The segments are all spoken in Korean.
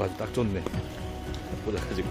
아주 딱 좋네. 꽂아가지고.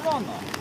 올라왔나?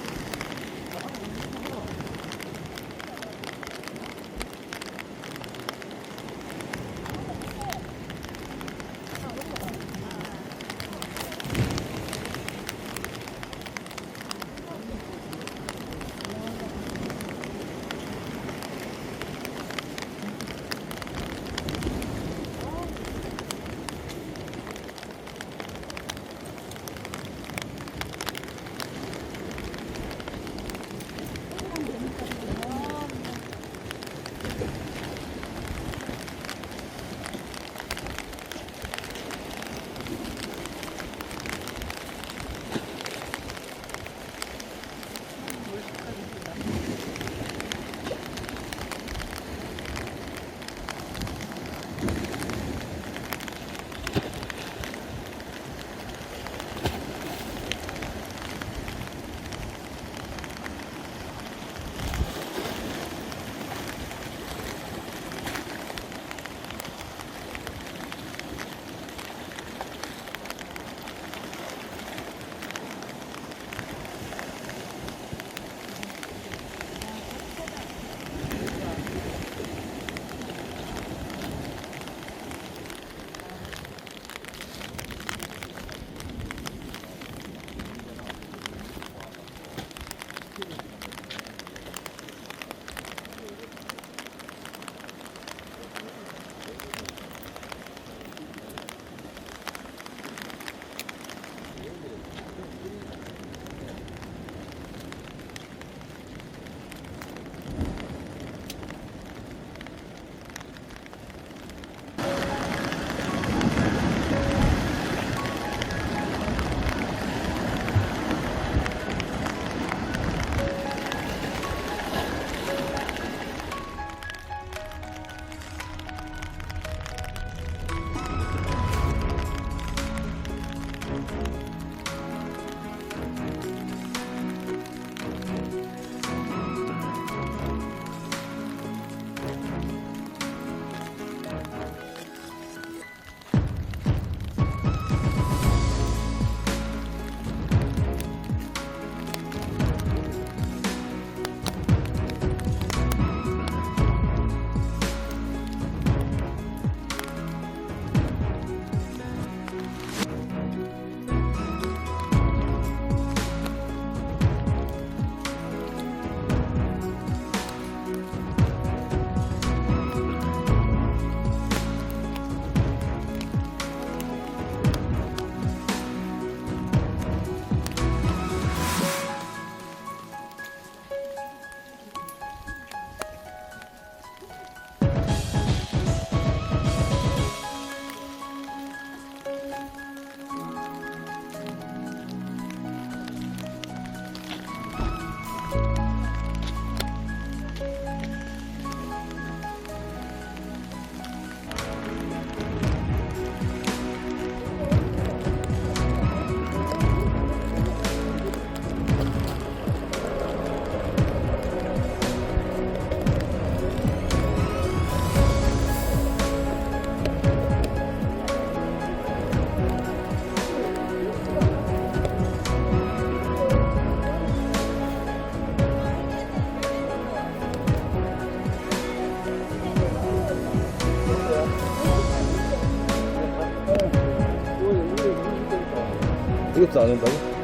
이것도 안 온다고?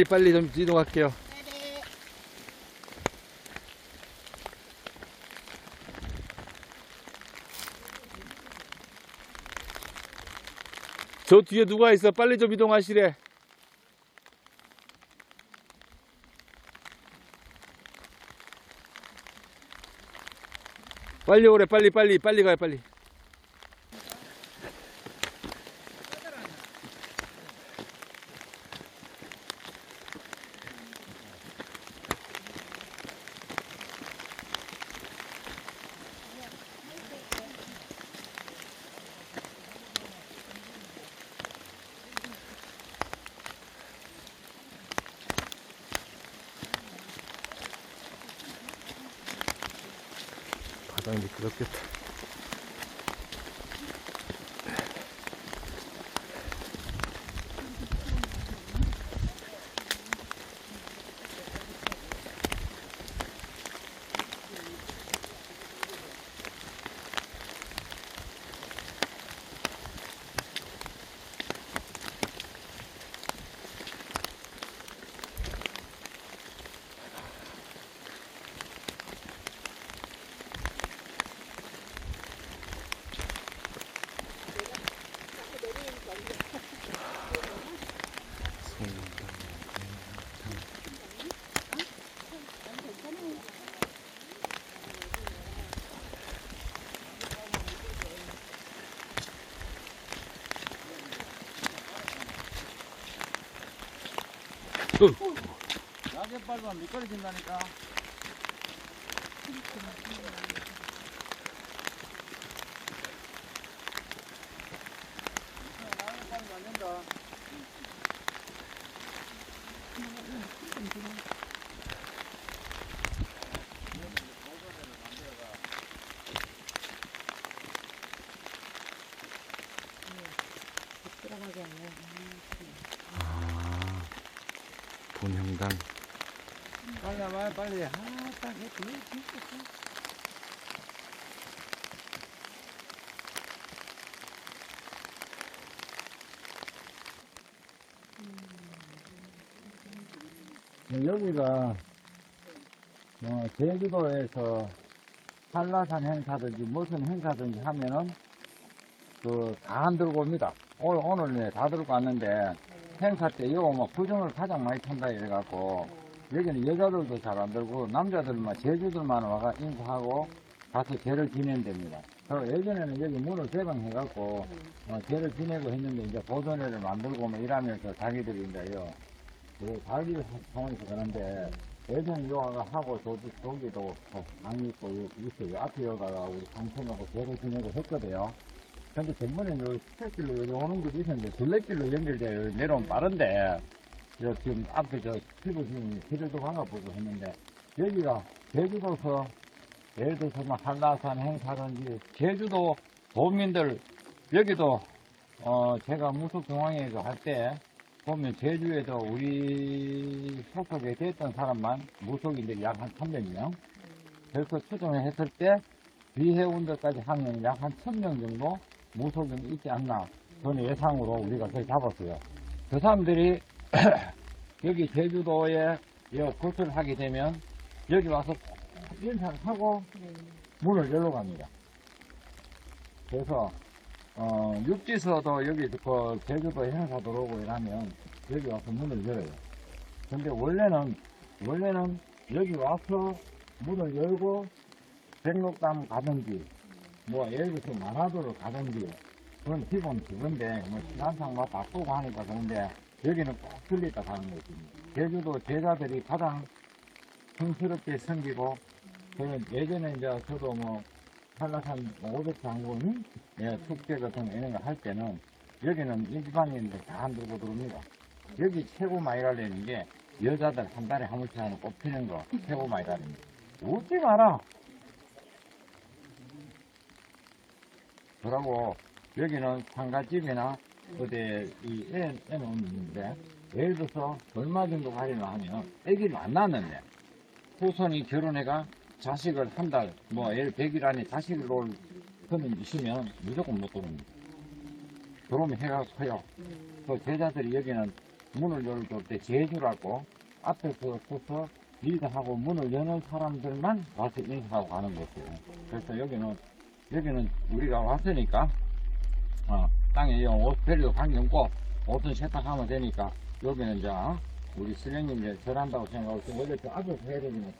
빨리 좀 이동할게요. 저 뒤에 누가 있어? 빨리 좀 이동하시래. 빨리 오래, 빨리 가요, 빨리. 바닥 미끄럽겠다. 야게 밟으면 미끄러진다니까. 야게 밟으면 안 된다. 본향당. 빨리 와봐, 빨리. 아, 딱 해, 여기가 제주도에서 한라산 행사든지 무슨 행사든지 하면은 다 안 들고 옵니다. 오늘 다 들고 왔는데 행사 때 이거 뭐 구정을 가장 많이 탄다 이래갖고 여기는 여자들도 잘 안 들고 남자들만 제주들만 와가 인사하고 가서 제를 지내는 데입니다. 예전에는 여기 문을 개방해갖고 제를 지내고 했는데 이제 보존회를 만들고 뭐 이러면서 자기들이 이제요 그 관리를 상황에서 그런데 예전에 요가가 하고 저기도 방이 있고 있어요. 앞에 여가가 우리 방송하고 제를 지내고 했거든요. 근데 전번에 요 스택길로 여기 오는 곳이 있었는데 둘레길로 연결되어 내려오면 빠른데 지금 앞에 저 피부 지금 길을도 가보고 했는데 여기가 제주도서 예를 들어서 뭐 한라산 행사든지 제주도 도민들 여기도 제가 무속중앙회에서 할 때 보면 제주에서 우리 소속에 됐던 사람만 무속인들이 약 한 300명 그래서 추정을 했을 때 비회원들까지 하면 약 한 1000명 정도 무속인이 있지 않나 그런 예상으로 우리가 그걸 잡았어요. 그 사람들이 여기 제주도에 구슬을 하게 되면 여기 와서 인사를 하고 문을 열러 갑니다. 그래서 육지서도 여기 그 제주도 행사 들어오고 이러면 여기 와서 문을 열어요. 근데 원래는 여기 와서 문을 열고 백록담 가든지 뭐 예를 들어서 만화도를 가든지 그건 기본 그건데 뭐 시간상 뭐 바쁘고 하니까 그런데 여기는 꼭 들리다 가는 거지. 제주도 제자들이 가장 성스럽게 섬기고 예전에 이제 저도 뭐 한라산 500장군 축제 같은 이런 거 할 때는 여기는 일반인들 다 안 들고 들어옵니다. 여기 최고 많이 갈리는 게 여자들 한 달에 한 번씩 하는 꽃피는 거 최고 많이 갈립니다. 웃지 마라. 그러고 여기는 상가집이나 어디 이 애는 있는데 예를 들어서 얼마 정도 가리나 하면 애기를 안 낳았는데 후손이 결혼해가 자식을 한 달, 뭐, 예를 100일 안에 자식을 올 그는 있으면 무조건 못 들어옵니다. 들어오면 해가 커요. 그 제자들이 여기는 문을 열을 때 제주라고 앞에서 서서 리드하고 문을 여는 사람들만 와서 인사하고 가는 곳이에요. 그래서 여기는 우리가 왔으니까, 땅에 옷 베리도 관계없고 옷은 세탁하면 되니까 여기는 이제 우리 신령님 이제 절한다고 생각하고 지금 원래 저 앞에서 해야 되지만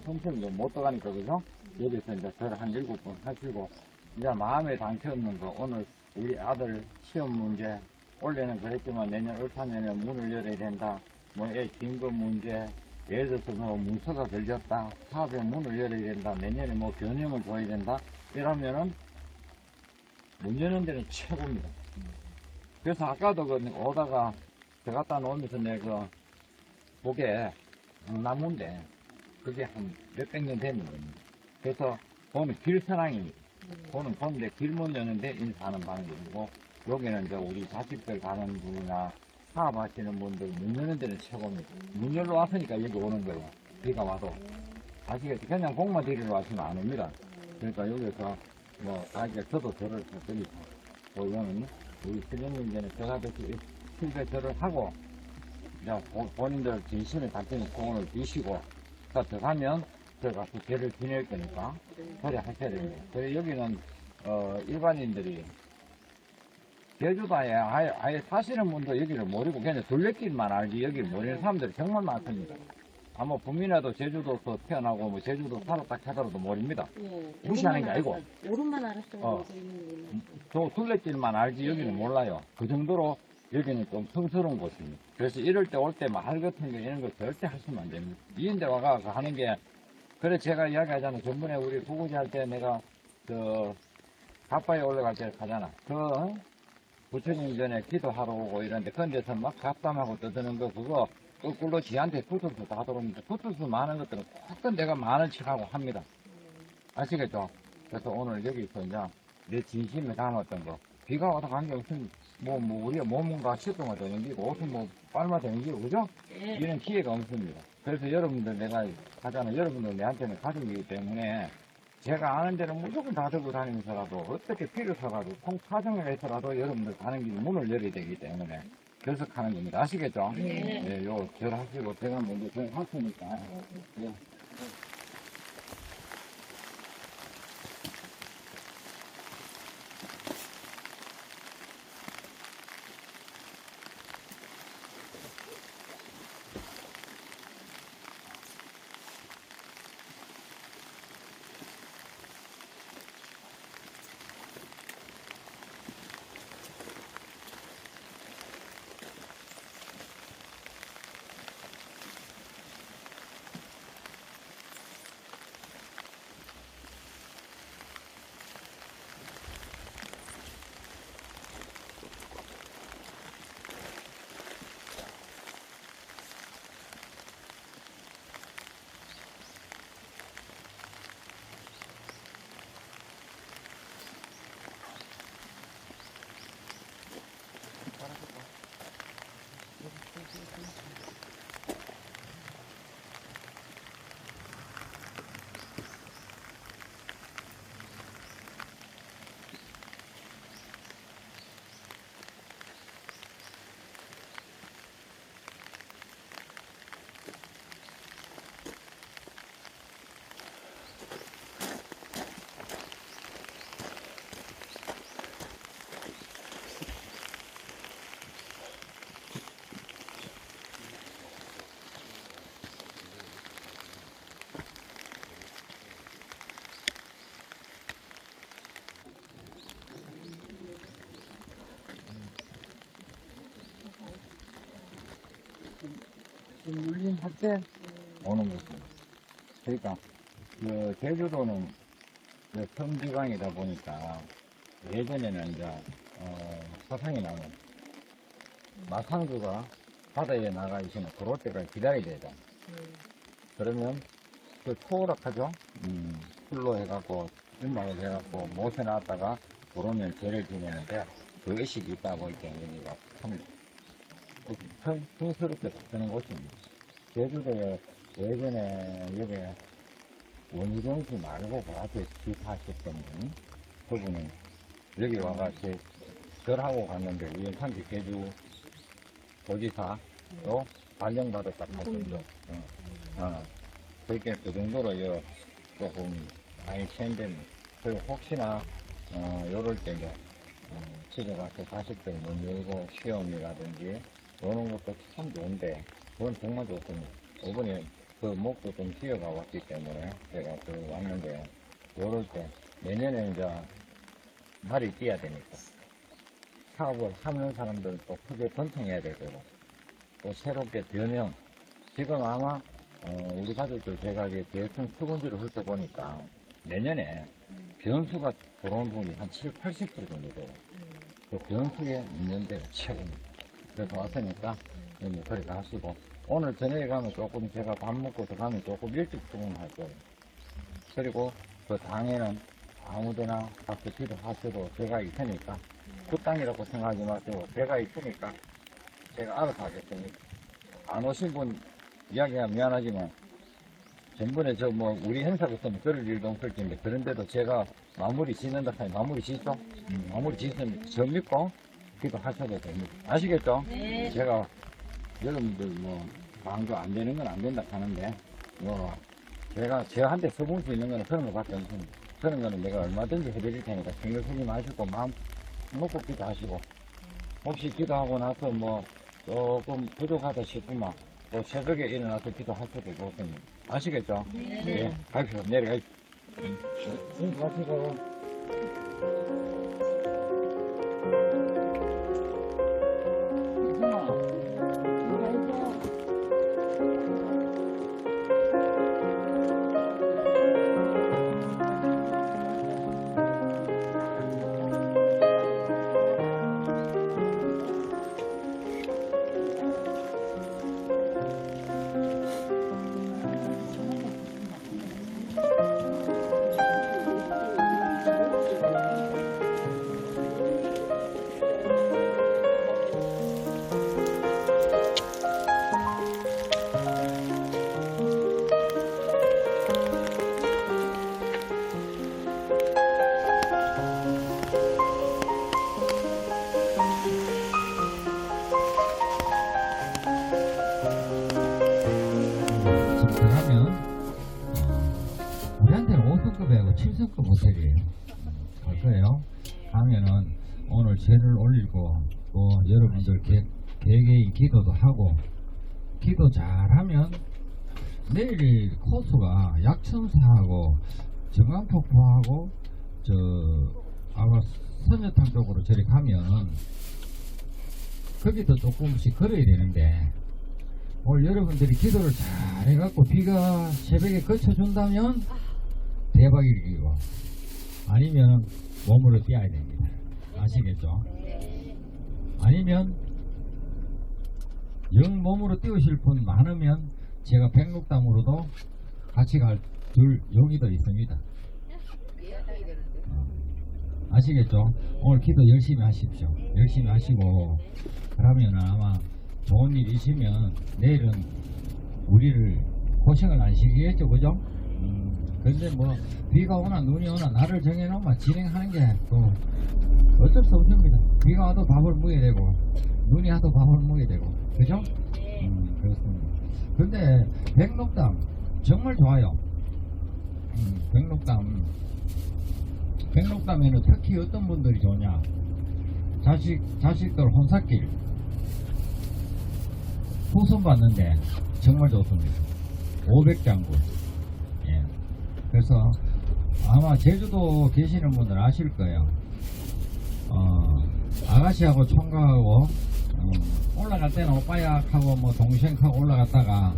성천도 못 들어가니까 그죠? 여기서 이제 절 한 7번 하시고 이제 마음에 당첨는 거 오늘 우리 아들 시험 문제 올해는 그랬지만 내년 을사년에 문을 열어야 된다. 뭐 애 긴급 문제 예를 들어서 뭐 문서가 걸렸다. 사업에 문을 열어야 된다. 내년에 뭐 견형을 줘야 된다. 이러면은 문 여는 데는 최고입니다. 그래서 아까도 오다가 저 갖다 놓으면서 내가 그게 나무인데 그게 한 몇백 년 되는 겁니다. 그래서 그거는 길선왕입니다. 그거는 건데 길문 여는데 인사하는 방법이고 여기는 이제 우리 자식들 가는 분이나 사업하시는 분들 문 여는 데는 최고입니다. 문 열러 왔으니까 여기 오는 거예요. 비가 와도 아시겠죠? 그냥 공만 드리러 왔으면 안 옵니다. 그러니까 여기서 뭐 자기가 저도 절을 드리고 이거는 우리 신령님께는 저가듯이 실제 절을 하고 본인들 진심을 담기는 공을 비시고 들어가면 들어가서 죄를 지낼 거니까 그래 하셔야 됩니다. 그래서 여기는 일반인들이 제주도에 아예 사시는 분도 여기를 모르고 그냥 둘레길만 알지 여기를 모르는 사람들이 정말 많습니다. 아마 부민에도 제주도에서 태어나고 뭐 제주도 살았다 하더라도 모릅니다. 무시하는 게 아니고 오름만 알았어요. 저 둘레길만 알지 여기는 몰라요. 그 정도로 여기는 좀 성스러운 곳입니다. 그래서 이럴 때 올 때 말 같은 거 이런 거 절대 하시면 안 됩니다. 이인데 와가 하는 게 그래 제가 이야기하잖아. 전번에 우리 부구지 할 때 내가 갑바에 올라갈 때 가잖아. 부처님 전에 기도하러 오고 이런데 그런 데서 막 갑담하고 떠드는 거 그거 거꾸로 지한테 붙어서 다 들어옵니다. 붙어서 많은 것들은 꼭 내가 많은 척하고 합니다. 아시겠죠? 그래서 오늘 여기서 이제 내 진심에 담았던 거 비가 와도 관계없으면 우리가 몸과 시동가 되는 기고 옷은 뭐 빨마 되는 기고 그죠? 이런 기회가 없습니다. 그래서 여러분들 내가 하잖아. 여러분들 내한테는 가족이기 때문에 제가 아는 데는 무조건 다 들고 다니면서라도 어떻게 필요 서라도 통사정을 해서라도 여러분들 가는 길 문을 열어야 되기 때문에 그래서 가는 겁니다. 아시겠죠? 네, 요 절하시고 제가 먼저 할 테니까. 네. 좀 눌림할 때 오는 거죠. 그러니까 그 제주도는 그 섬지강이다 보니까 예전에는 이제 사상이 나면 마상주가 바다에 나가 있으면 들어올 때까지 기다려야 되죠. 그러면 그 초월학하죠. 풀로 해갖고 윤막을 해갖고 못에 놨다가 들어오면 죄를 지내는데 그 의식이 있다고 이렇게 여기가 참 풍스럽게 바뀌는 곳입니다. 제주도에 예전에 여기 원희정씨 말고 그 앞에 집하셨던 분, 그분은 여기 와가 절하고 갔는데 우연찮게 제주 도지사로 발령받았다고 하던데, 그렇게 그 정도로 조금 많이 체인됩니다. 그리고 혹시나 요럴 때 이제 집에 가서 자식들 문 열고 시험이라든지 오는 것도 참 좋은데 그건 정말 좋습니다. 이번에 그 목도 좀 휘어가 왔기 때문에 제가 그 왔는데 요럴 때 내년에 이제 날이 뛰어야 되니까 사업을 하는 사람들도 크게 번창해야 되고 또 새롭게 변형 지금 아마 우리 가족들 제가 이제 대충 수건지를 훑어보니까 내년에 변수가 들어온 부분이 한 70~80% 정도 돼요. 그 변수에 있는데 최고입니다. 그래서 왔으니까 그렇게 하시고 오늘 저녁에 가면 조금 제가 밥 먹고 들어가면 조금 일찍 출근할 거예요. 그리고 그 당에는 아무데나 가서 기도하셔도 제가 있으니까 그 땅이라고 생각하지 마시고 제가 있으니까 제가 알아서 하겠습니다. 안 오신 분 이야기하면 미안하지만 전번에 우리 행사부터는 그럴 일도 없을 텐데 그런데도 제가 마무리 짓는다 하니 마무리 짓죠? 마무리 짓으면 저 믿고 기도하셔도 됩니다. 아시겠죠? 네. 제가 여러분들 방도 안 되는 건 안 된다 하는데 제가 저한테 써볼 수 있는 거는 그런 거밖에 없습니다. 그런 거는 내가 얼마든지 해드릴 테니까 신경 쓰지 마시고 마음 놓고 기도하시고 혹시 기도하고 나서 조금 부족하다 싶으면 또 새벽에 일어나서 기도하셔도 좋습니다. 아시겠죠? 네. 가십시오. 내려가십시오. 가시고. 우리한테는 5성급하고 7성급 호텔이에요. 갈 거예요. 가면은 오늘 죄를 올리고 또 여러분들 개개인 기도도 하고 기도 잘하면 내일 코스가 약천사하고 정강폭포하고 아까 선녀탕 쪽으로 저리 가면 거기도 조금씩 걸어야 되는데 오늘 여러분들이 기도를 잘 해갖고 비가 새벽에 그쳐준다면 대박이고 아니면 몸으로 뛰어야 됩니다. 아시겠죠? 아니면 영 몸으로 뛰우실 분 많으면 제가 백록담으로도 같이 갈 용의도 있습니다. 아시겠죠? 오늘 기도 열심히 하십시오. 열심히 하시고 그러면 아마 좋은 일 있으면 내일은 우리를 고생을 안 시키겠죠, 그죠? 근데 비가 오나 눈이 오나 날을 정해놓으면 진행하는 게 또 어쩔 수 없습니다. 비가 와도 밥을 먹어야 되고 눈이 와도 밥을 먹어야 되고 그죠? 그렇습니다. 근데 백록담 정말 좋아요. 백록담에는 특히 어떤 분들이 좋냐, 자식들 혼사길 후손 받는데 정말 좋습니다. 500장군. 예. 그래서 아마 제주도 계시는 분들 아실 거예요. 아가씨하고 총각하고 올라갈 때는 오빠야하고 뭐 동생하고 올라갔다가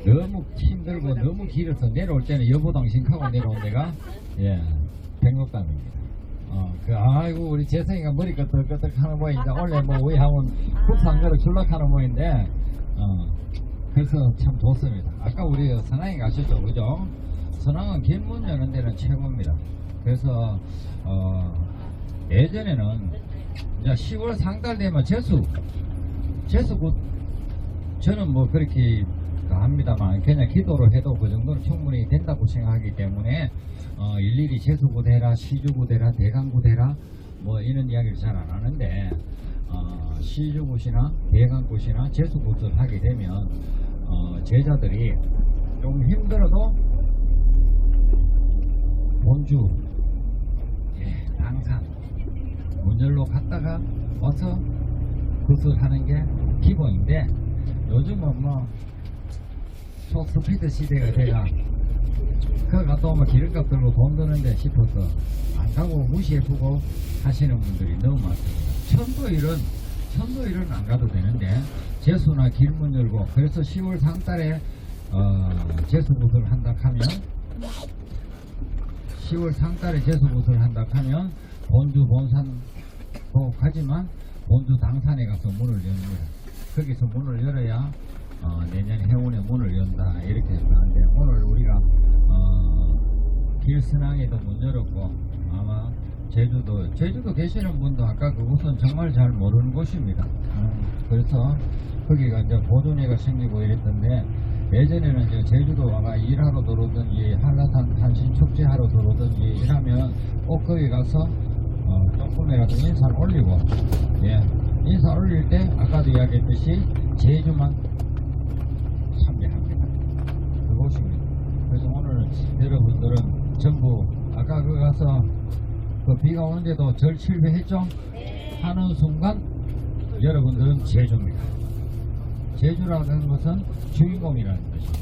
너무 힘들고 너무 길어서 내려올 때는 여보 동생하고 내려온 데가 예 백록담입니다. 아이고 우리 재성이가 머리 끄덕끄덕 하는 모양인데 원래 뭐 우리 학원 국산거를 출락하는 모양인데 그래서 참 좋습니다. 아까 우리 선앙에 가셨죠, 그죠? 선앙은 길문 여는 데는 최고입니다. 그래서 예전에는 이제 10월 상달 되면 재수 곧 저는 뭐 그렇게 합니다만 그냥 기도로 해도 그 정도는 충분히 된다고 생각하기 때문에 일일이 재수굿 해라, 시주굿 해라, 대강굿 해라 뭐 이런 이야기를 잘 안 하는데 시주굿이나 대강굿이나 재수굿을 하게 되면 제자들이 좀 힘들어도 본주 당산 문열로 갔다가 와서 굿을 하는 게 기본인데 요즘은 뭐 초스피드 시대가 돼가 그거 갔다 오면 기름값 들고 돈 드는데 싶어서 안 가고 무시해두고 하시는 분들이 너무 많습니다. 천도일은 안 가도 되는데 재수나 길문 열고 그래서 10월 상달에 재수굿을 한다 하면 10월 상달에 재수굿을 한다 하면 본주 본산도 가지만 본주 당산에 가서 문을 엽니다. 거기서 문을 열어야 내년 해운에 문을 연다 이렇게 하는데 오늘 우리가 길스낭에도 문 열었고 아마 제주도 계시는 분도 아까 그곳은 정말 잘 모르는 곳입니다. 그래서 거기가 이제 보존회가 생기고 이랬던데 예전에는 이제 제주도 와가 일하러 들어오든지 한라산 탄신 축제하러 들어오든지 이러면 꼭 거기 가서 조금이라도 인사를 올리고 인사 올릴 때 아까도 이야기했듯이 제주만 참배합니다. 그곳입니다. 그래서 오늘 여러분들은 전부 아까 그 가서 그 비가 오는데도 절 칠배했죠? 하는 순간 여러분들은 제주입니다. 제주라는 것은 주인공이라는 뜻입니다.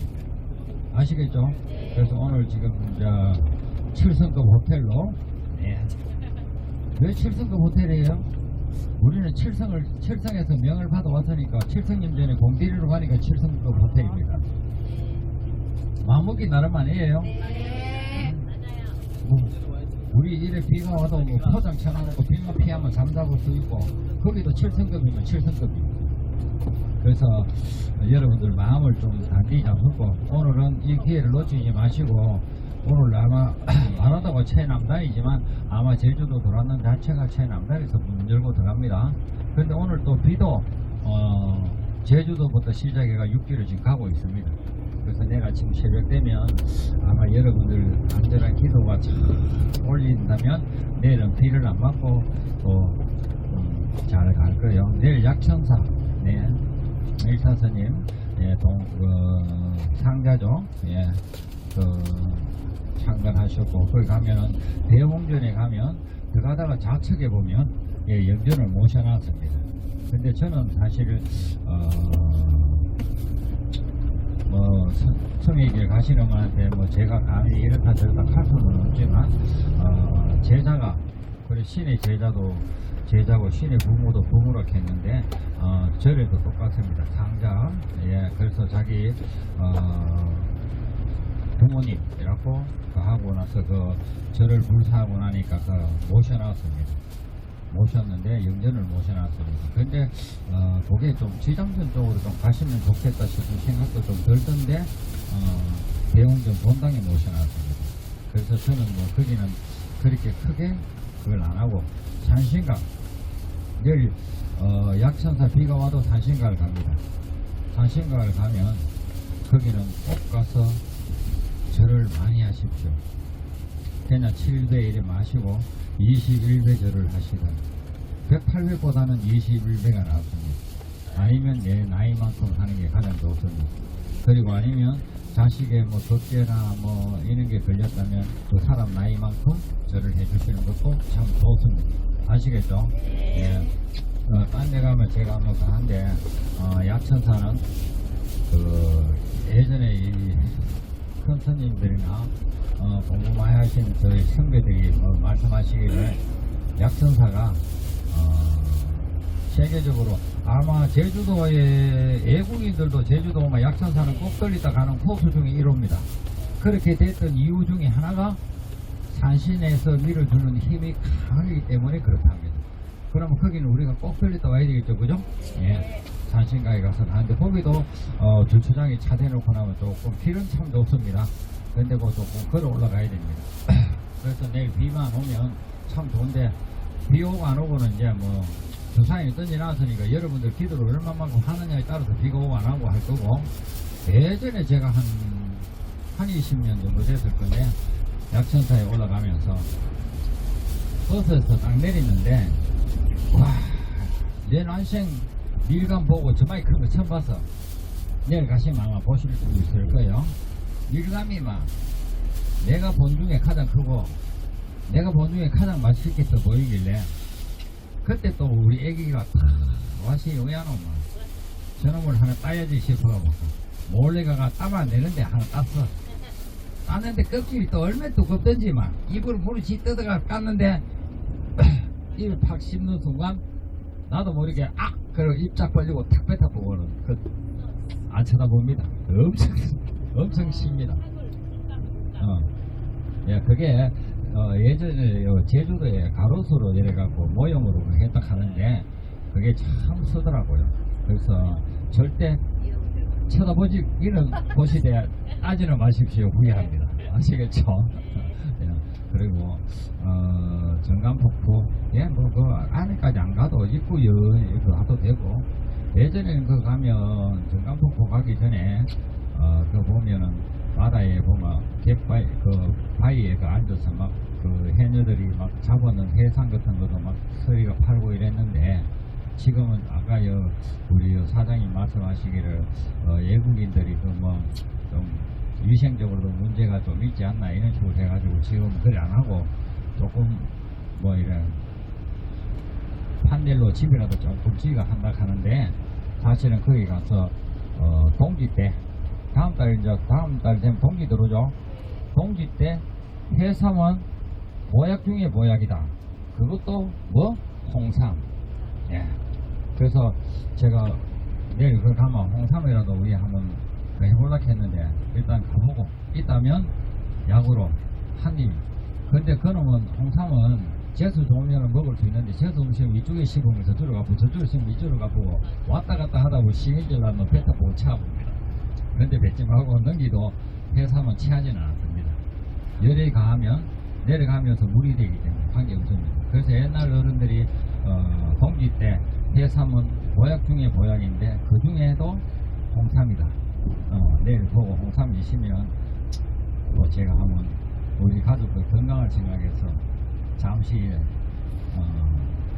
아시겠죠? 그래서 오늘 지금 이제 7성급 호텔로 왜 7성급 호텔이에요? 우리는 7성에서 명을 받아왔으니까 7성님 전에 공대리로 가니까 7성급 호텔입니다. 마음먹기 나름 아니에요? 우리 이래 비가 와도 뭐 포장 쳐놔놓고 비만 피하면 잠자고 쓰이고 거기도 7성급이면 7성급입니다. 그래서 여러분들 마음을 좀 단디 잡수고 오늘은 이 기회를 놓치지 마시고 오늘 아마 말하다가 최남단이지만 아마 제주도 돌았는 자체가 최남단에서 문 열고 들어갑니다. 그런데 오늘 또 비도 제주도부터 시작해가 6기를 지금 가고 있습니다. 그래서 내일 아침 새벽 되면 아마 여러분들 안전한 기도가 잘 올린다면 내일은 비를 안 맞고 또 잘 갈 거예요. 내일 약천사 일타스님 상자죠. 참관하셨고 거기 가면은 대홍전에 가면 들어가다가 좌측에 보면 영전을 모셔놨습니다. 근데 저는 사실 뭐 성의길 가시는 분한테 뭐 제가 감히 이렇다 저렇다 할 수는 없지만 제자가 그래 신의 제자도 제자고 신의 부모도 부모로 했는데 절에도 똑같습니다. 상자 그래서 자기 부모님이라고 하고 나서 그 절을 불사하고 나니까 모셔놨습니다. 모셨는데 영전을 모셔놨습니다. 근데 그게 좀 지장전 쪽으로 좀 가시면 좋겠다 싶은 생각도 좀 들던데 대웅전 본당에 모셔놨습니다. 그래서 저는 뭐 거기는 그렇게 크게 그걸 안 하고 산신각 내일 약천사 비가 와도 산신각을 갑니다. 산신각을 가면 거기는 꼭 가서 절을 많이 하십시오. 그냥 7배 이래 마시고 21배 절을 하시다. 108배보다는 21배가 낫습니다. 아니면 내 나이만큼 하는 게 가장 좋습니다. 그리고 아니면 자식의 뭐 덕제나 뭐 이런 게 걸렸다면 그 사람 나이만큼 절을 해주시는 것도 참 좋습니다. 아시겠죠? 딴 데 가면 제가 한번 가는데 약천사는 예전에 이 큰 스님들이나 공부 많이 하신 저희 선배들이 말씀하시기를 약천사가 세계적으로 아마 제주도의 애국인들도 제주도 약천사는 꼭 걸리다 가는 코스 중에 1호입니다. 그렇게 됐던 이유 중에 하나가 산신에서 밀어주는 힘이 강하기 때문에 그렇답니다. 그러면 거기는 우리가 꼭 걸리다 와야 되겠죠, 그죠? 예. 산신가에 가서 가는데 거기도 주차장에 차 대놓고 나면 조금 길은 참 좋습니다. 근데 그 조금 걸어 올라가야 됩니다. 그래서 내일 비만 오면 참 좋은데 비 오고 안 오고는 이제 뭐 주사위를 던져놨으니까 여러분들 기도를 얼마만큼 하느냐에 따라서 비가 오고 안 오고 할 거고, 예전에 제가 한 20년 정도 됐을 건데 약천사에 올라가면서 버스에서 딱 내리는데 와, 내 난생 밀감 보고 저마이 큰 거 처음 봤어. 내일 가시면 아마 보실 수 있을 거예요. 밀감이 막 내가 본 중에 가장 크고 내가 본 중에 가장 맛있겠어 보이길래 그때 또 우리 애기가 탁 와시 요야노 저놈을 하나 따야지 싶어가지고 몰래 가가 따면 되는데 하나 땄어. 땄는데 껍질이 또 얼마나 두껍던지 막 입을 부르치 뜯어가 깠는데 입을 팍 씹는 순간 나도 모르게 그리고 입 쫙 벌리고 탁 뱉어보고는 안 쳐다봅니다. 엄청 씁니다. 예, 그게 예전에 제주도에 가로수로 이래갖고 모형으로 했다 하는데 그게 참 쓰더라고요. 그래서 절대 쳐다보지 이런 보시되 따지는 마십시오. 후회합니다. 아시겠죠? 예, 그리고 정감폭포 뭐 그 안에까지 안 가도 입구 가도 되고, 예전에는 그 가면 정감폭포 가기 전에 그 보면은 바다에 보면 갯바위 그 바위에 그 앉아서 막 그 해녀들이 막 잡아놓은 해상 같은 것도 막 서리가 팔고 이랬는데, 지금은 아까 우리 사장님 말씀하시기를 외국인들이 그 뭐 좀 위생적으로도 문제가 좀 있지 않나 이런 식으로 해가지고 지금 그래 안 하고 조금 뭐 이런 판넬로 집이라도 조금 지가 한다 하는데, 사실은 거기 가서 동지 때 다음 달 되면 동지 들어오죠. 동지 때 해삼은 보약 중에 보약이다. 그것도 뭐 홍삼. 예. 그래서 제가 내일 그걸 가면 홍삼이라도 우리 한번 해보려고 했는데 일단 가보고 있다면 약으로 한 입. 근데 그놈은 홍삼은 재수 좋으면 먹을 수 있는데 재수 없으면 이쪽에 씹으면 저쪽으로 가고 저쪽에 씹으면 이쪽으로 가고 왔다 갔다 하다 보면 시민질 나면 뱉어보고 차봅니다. 그런데 뱉지마고 넘기도 해삼은 취하지는 않습니다. 열이 가하면 내려가면서 물이 되기 때문에 관계없습니다. 그래서 옛날 어른들이 동지 때 해삼은 보약 중에 보약인데 그 중에도 홍삼이다. 내일 보고 홍삼 드시면 또 제가 한번 우리 가족들 건강을 생각해서 잠시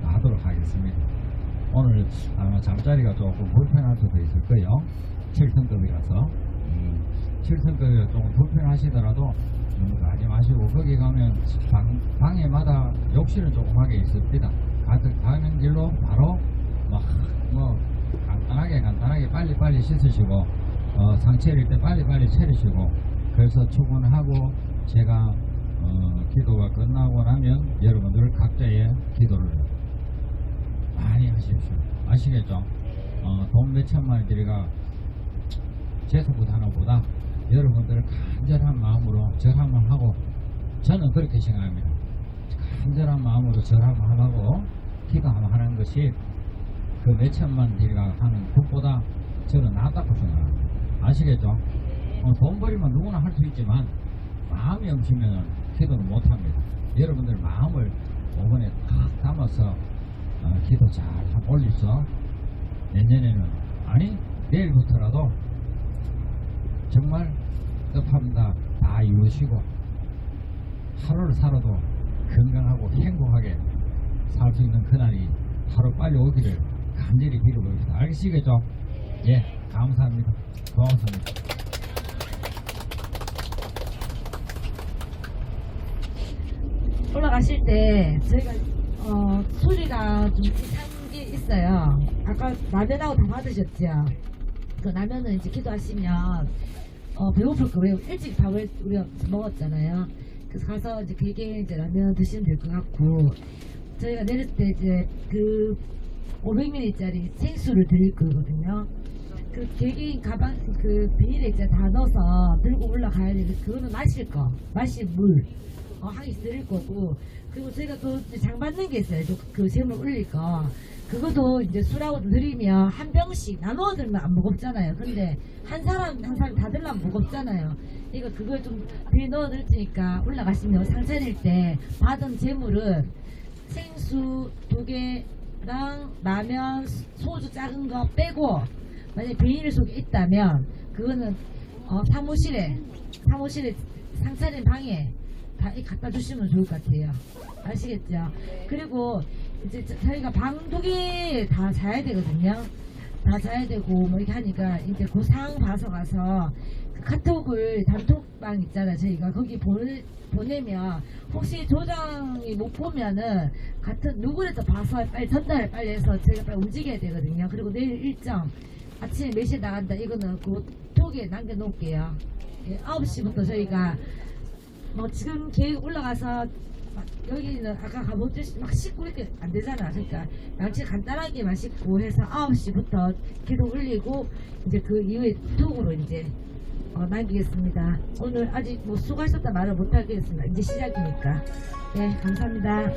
하도록 하겠습니다. 오늘 아마 잠자리가 조금 불편할 수도 있을 거예요. 7성급이라서 7성급이 조금 불편하시더라도 너무 가지 마시고, 거기 가면 방에마다 욕실은 조그맣게 있습니다. 가는 길로 바로 뭐 간단하게 빨리 씻으시고 상체일 때 빨리 차리시고, 그래서 출근하고 제가 기도가 끝나고 나면 여러분들 각자의 기도를 많이 하십시오. 아시겠죠? 돈 몇천만 원짜리가 재수부터 보다 여러분들 간절한 마음으로 절 한번 하고, 저는 그렇게 생각합니다. 간절한 마음으로 절 한번 하고 기도 한번 하는 것이 그 몇천만 원짜리가 하는 것보다 저는 낫다고 생각합니다. 아시겠죠? 돈 버리면 누구나 할 수 있지만 마음이 없으면 기도는 못합니다. 여러분들 마음을 이번에 딱 담아서 기도 잘 한번 올리서 내년에는 아니 내일부터라도 정말 뜻합니다 다 이루시고 하루를 살아도 건강하고 행복하게 살 수 있는 그날이 하루 빨리 오기를 간절히 빌어봅니다. 알겠시겠죠? 예, 감사합니다. 고맙습니다. 올라가실 때 저희가 소리가 좀 이상한 게 있어요. 아까 라면하고 다 받으셨죠? 그 라면은 이제 기도하시면 배고플 거예요. 일찍 밥을 우리가 먹었잖아요. 그래서 가서 이제 길게 이제 라면 드시면 될 것 같고, 저희가 내릴 때 이제 그 500ml짜리 생수를 드릴 거거든요. 그 개개인 가방 그 비닐에 이제 다 넣어서 들고 올라가야 되는데 그거는 마실 거, 마실 물 한 개씩 드릴 거고, 그리고 저희가 또 장 받는 게 있어요. 그 샘물 올릴 거. 그것도 이제 술하고 드리면 한 병씩 나누어 들면 안 무겁잖아요. 근데 한 사람 다 들려면 무겁잖아요. 이거 그걸 좀 비닐 넣어 드릴 테니까 올라가시면 상차릴 때 받은 재물은 생수 2개랑 라면, 소주 작은 거 빼고 만약에 비닐 속에 있다면 그거는 사무실에 상차린 방에 다 갖다 주시면 좋을 것 같아요. 아시겠죠? 그리고 이제 저희가 방 2개 다 자야 되거든요. 다 자야 되고 뭐 이렇게 하니까 이제 그 상황 봐서 가서 그 카톡을 단톡방 있잖아요. 저희가 거기 보내면 혹시 조장이 못 보면은 같은 누구라도 봐서 빨리 전달을 빨리 해서 저희가 빨리 움직여야 되거든요. 그리고 내일 일정 아침에 몇 시에 나간다 이거는 그 톡에 남겨놓을게요. 9시부터 저희가 뭐 지금 계획 올라가서 막 여기는 아까 가보듯이 막 씻고 이렇게 안 되잖아. 그러니까 양치 간단하게만 씻고 해서 9시부터 기도 올리고 이제 그 이후에 톡으로 이제 남기겠습니다. 오늘 아직 뭐 수고하셨다 말을 못 하겠습니다. 이제 시작이니까. 네, 감사합니다.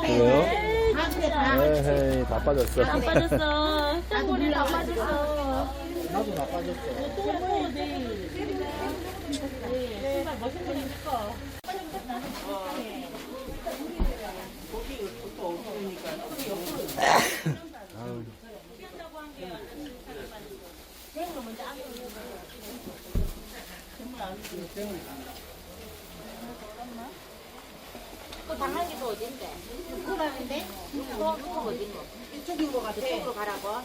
그래요? 에헤이, 다 빠졌어. 안 빠졌어. 짱구리 다 빠졌어. 나도 나빠졌어. 또 내일. 정말 멋진 분이 있어. 그 당한 게 또 어딘데? 그라는데? 그거 어딘 거? 이쪽인 거 같아. 이쪽으로 가라고?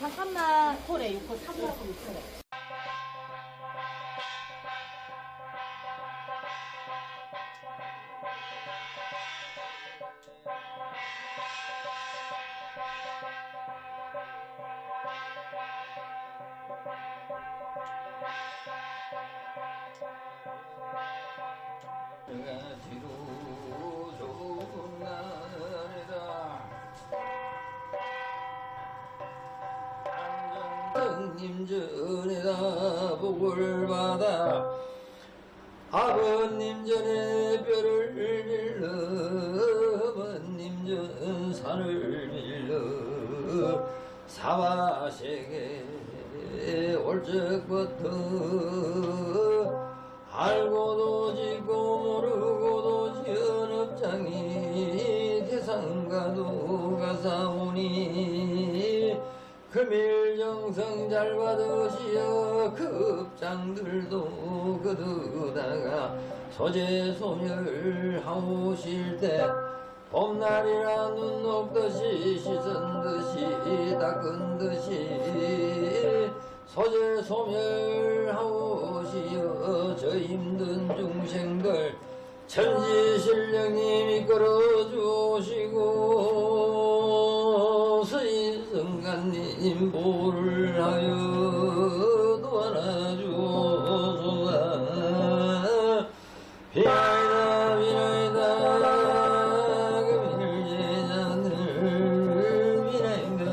잠깐만. 그래, 이거 사보라고 있어. 지루 좋은 날이다. 안정님 전에다 복을 받아 아버님 전에 뼈를 빌러 어머님 전 산을 빌러 사바세계 올 적부터 알고도 짓고 모르고도 지은 업장이 대상가도 가사오니 금일정성 잘 받으시어 그 업장들도 거두다가 소재소멸하오실 때 봄날이라 눈 녹듯이 씻은 듯이 닦은 듯이 소재소멸하오시어 저 힘든 중생들 천지신령님이 끌어주시고 서인성간님 보를 하여 도와주소서. 비나이다 비나이다 금일제자들 비나이다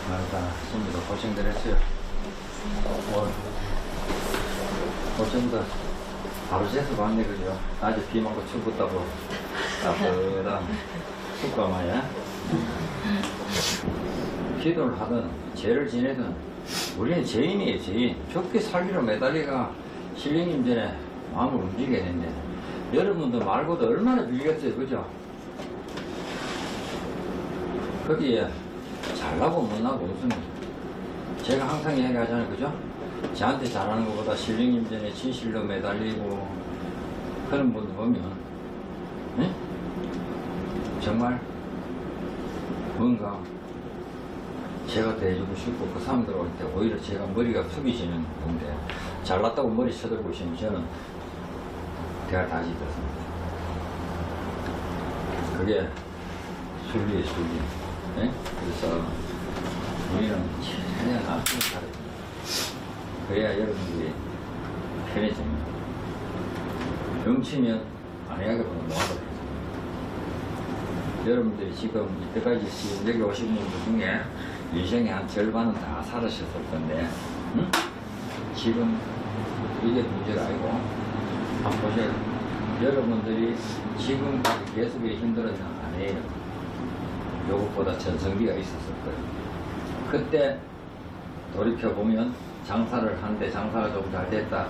비나이다. 손님도 고생들 했어요. 어쩐다 바로 재서 봤네 그죠? 낮에 비 맞고 춥었다고 따뜻한 춥가마야. 기도를 하든 죄를 지내든 우리는 죄인이에요. 죄인. 좋게 살기로 매달리가 신령님 전에 마음을 움직여야 되는데 여러분도 말고도 얼마나 빌겠어요 그죠? 거기에 잘나고 못나고 무슨 제가 항상 얘기하잖아요 그죠? 저한테 잘하는 것보다 신령님 전에 진실로 매달리고 그런 분들 보면 네? 정말 뭔가 제가 대해주고 싶고 그 사람들 올 때 오히려 제가 머리가 숙이지는 건데 잘났다고 머리 쳐들고 있으면 저는 대화 다시 듣습니다. 그게 순리의 순리. 네? 그래서 우리는 최대한 앞으로 살아야 됩니다. 그래야 여러분들이 편해집니다. 명치면 안해하게 보면 노하다. 여러분들이 지금 이때까지 지금 여기 오신 분들 중에 인생의 한 절반은 다 살으셨을 건데 응? 지금 이게 문제가 아니고 한번 보세요. 여러분들이 지금까지 계속 힘들었는 아니에요. 요것보다 전성기가 있었을 거예요. 그때 돌이켜보면 장사를 하는데 장사가 좀 잘 됐다.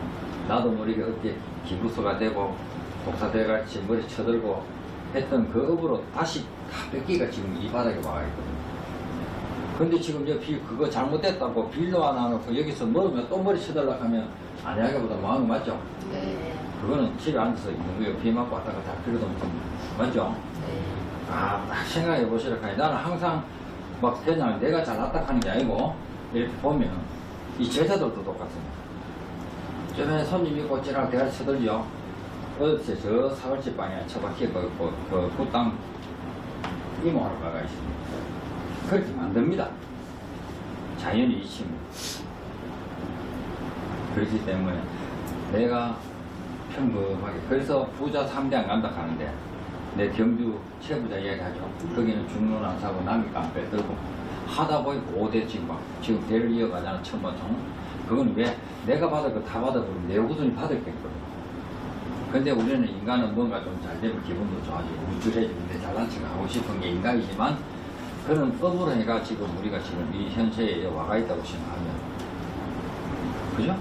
나도 모르게 어깨 기부서가 되고 독사대같이 머리 쳐들고 했던 그 업으로 다시 다 뺏기가 지금 이 바닥에 와 있거든요. 근데 지금 그거 잘못됐다고 빌로 하나 놓고 여기서 먹으면 또 머리 쳐들라고 하면 안하기보다 마음이 맞죠? 네. 그거는 집에 앉아서 있는 거예요. 비 맞고 왔다 갔다 할 필요도 없고. 맞죠? 네. 딱 생각해 보시라 하니 나는 항상 막 그냥 내가 잘났다 하는 게 아니고 이렇게 보면 이 제자들도 똑같습니다. 저번에 손님 있고 지나가 대가 쳐들죠. 어제 저 사골집 방에 처박히고 있고 그 굿땅 이모하러 가가 있습니다. 그렇게 만듭니다. 자연이 이치입니다. 그렇기 때문에 내가 평범하게 그래서 부자 3대 간다 하는데 내 경주 최부자 이야기하죠. 거기는 중론 안 사고 남이 깡패 들고 하다 보니 5대 지금 대를 이어가잖아. 천번통. 그건 왜 내가 받을 거 다 받아버리면 내 후손이 받을 게 있거든. 근데 우리는 인간은 뭔가 좀 잘 되면 기분도 좋아지고 우쭐해지는데 잘난 척 하고 싶은 게 인간이지만 그런 법으로 해가 지금 우리가 지금 이 현세에 와가 있다고 생각하면 그죠?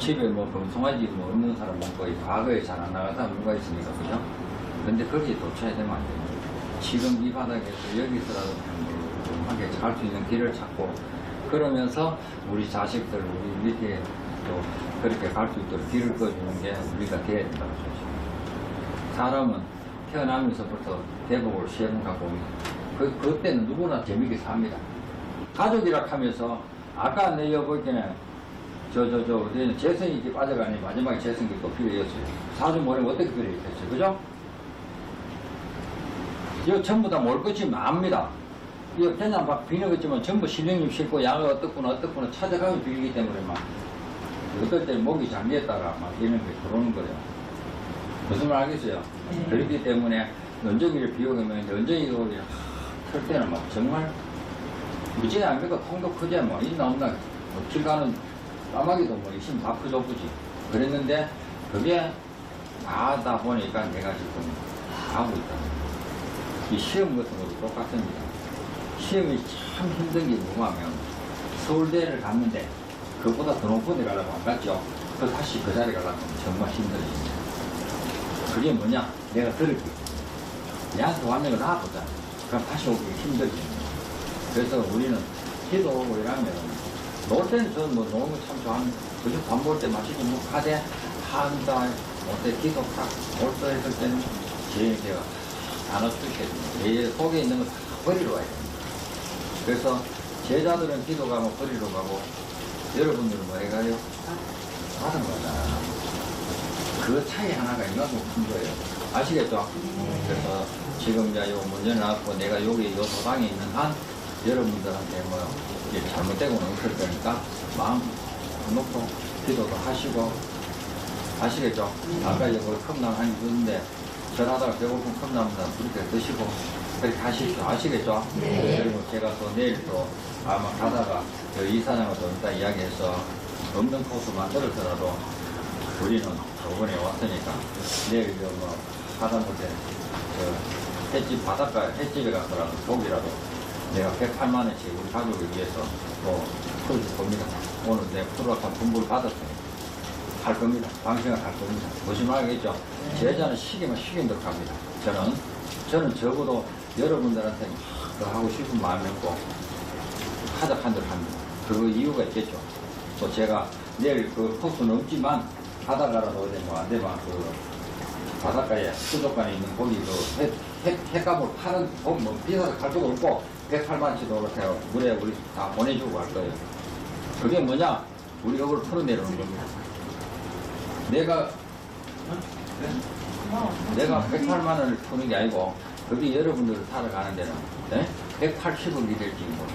집에 뭐 금송아지 뭐 없는 사람은 거의 과거에 잘 안 나가다 누가 있으니까 그죠? 근데 거기에 도착해야 되면 안 됩니다. 지금 이 바닥에서 여기서라도 평범하게 갈 수 있는 길을 찾고 그러면서 우리 자식들 우리 밑에 또 그렇게 갈 수 있도록 길을 꺼주는 게 우리가 돼야 된다고 생각합니다. 사람은 태어나면서부터 대복을 3번 갖고 옵니다. 그때는 누구나 재밌게 삽니다. 가족이라 하면서 아까 내 여보께는 어디는 재성이 이렇게 빠져가니 마지막에 재성이 또 필요했어요. 사주 모르면 어떻게 필요했겠어요. 그죠? 이거 전부 다 몰 것이 많습니다. 이거 그냥 막 비는 거지만 전부 신령님 싣고 양을 어떻구나 찾아가면 빌기 때문에 막 어떨 때 목이 잠겼다가 막 이런 게 들어오는 거예요. 무슨 말 알겠어요? 그렇기 때문에 연정이를 비워가면 연정이가 틀 때는 막 정말 무지개 아닙니까? 통도 크지 뭐 있나 없나 뭐 길 가는 까마귀도 뭐 있으면 다 크죠. 그랬는데 그게 하다 보니까 내가 지금 하고 있다. 이 시험 같은 것도 똑같습니다. 시험이 참 힘든 게 뭐냐면 서울대를 갔는데 그것보다 더 높은 데 가려고 안 갔죠. 그 다시 그 자리 가려고 하면 정말 힘들어집니다. 그게 뭐냐? 내가 들을게. 얘한테 왔는 걸 놔보자. 그럼 다시 오기 힘들어집니다. 그래서 우리는 기도하고 이러면 놀 때는 저는 뭐 노는 거 참 좋아합니다. 그저 밥 먹을 때 맛있게 뭐 가대 한달 어때 기도다. 올때 했을 때는 제가 나눠주셔야 됩니다. 내 속에 있는 거 다 버리러 와야 됩니다. 그래서 제자들은 기도 가면 버리러 가고 여러분들은 뭐 해가요? 받은 거잖아. 그 차이 하나가 이만큼 큰 거예요. 아시겠죠? 그래서 지금 이제 요 문제 나왔고 내가 여기 요 도당에 있는 한 여러분들한테 뭐 잘못되고는 없을 거니까 마음 놓고 기도도 하시고 아시겠죠? 아까 여기 컵라면 한입 줬는데 절하다가 배고픈 컵라면 그렇게 드시고 그렇게 하십시오. 아시겠죠? 네. 그리고 제가 또 내일 또 아마 가다가 이사장과 또 일단 이야기해서 없는 코스 만들었더라도 우리는 저번에 왔으니까 내일 뭐 하다못해 횟집 바닷가 횟집에 가서라도 고기라도 내가 108만 원씩 우리 가족을 위해서 또 풀어줄 겁니다. 오늘 내 프로학원 분부를 받았으니 할 겁니다. 방생을 할 겁니다. 무슨 말이겠죠? 제자는 시기면 시기인듯 합니다. 저는 적어도 여러분들한테 더 하고 싶은 마음이 없고 하작한 듯 합니다. 그 이유가 있겠죠. 또 제가 내일 그 코스는 없지만 가다가라도 어디 뭐 안 되면 그 바닷가에 수족관에 있는 고기 그 횟값을 파는 뭐 비싸서 갈 수도 없고 108만치도 그렇게 물에 우리 다 보내주고 갈 거예요. 그게 뭐냐? 우리 이걸 풀어내려는 겁니다. 내가 108만 원을 푸는 게 아니고 그게 여러분들을 살아가는 데는 180억이 될지 뭐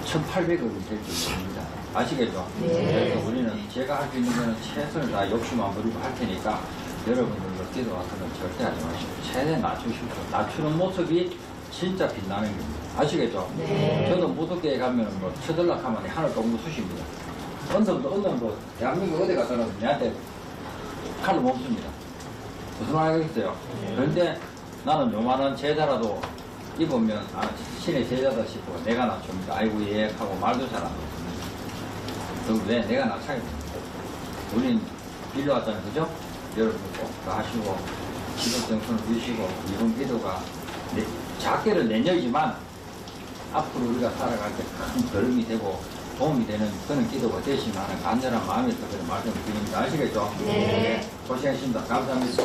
1,800억이 될지 모릅니다. 아시겠죠? 네. 그래서 우리는 제가 할 수 있는 거는 최선을 다 욕심 안 부리고 할 테니까 여러분들도 기도와서는 절대 하지 마시고 최대한 낮추십시오. 낮추는 모습이 진짜 빛나는 겁니다. 아시겠죠? 네. 저도 무섭게 가면 뭐 쳐들락하면 하늘도 없는 쑤십니다. 언덕도 대한민국 어디 가서는 내한테 칼로 못 씁니다. 무슨 말 하겠어요? 그런데 나는 요만한 제자라도 입으면 신의 제자다 싶고 내가 낮춥니다. 아이고 예 하고 말도 잘 안 해요. 그럼 왜 내가 낮춰야겠습니까? 우린 빌려 왔잖아요. 그죠? 여러분 꼭 하시고 지금 정신을 주시고 이번 기도가 작게는 내년이지만 앞으로 우리가 살아갈 때 큰 걸음이 되고 도움이 되는 그런 기도가 되시면 하는 간절한 마음에서 그런 말씀을 드립니다. 아시겠죠? 네. 고생하셨습니다. 감사합니다.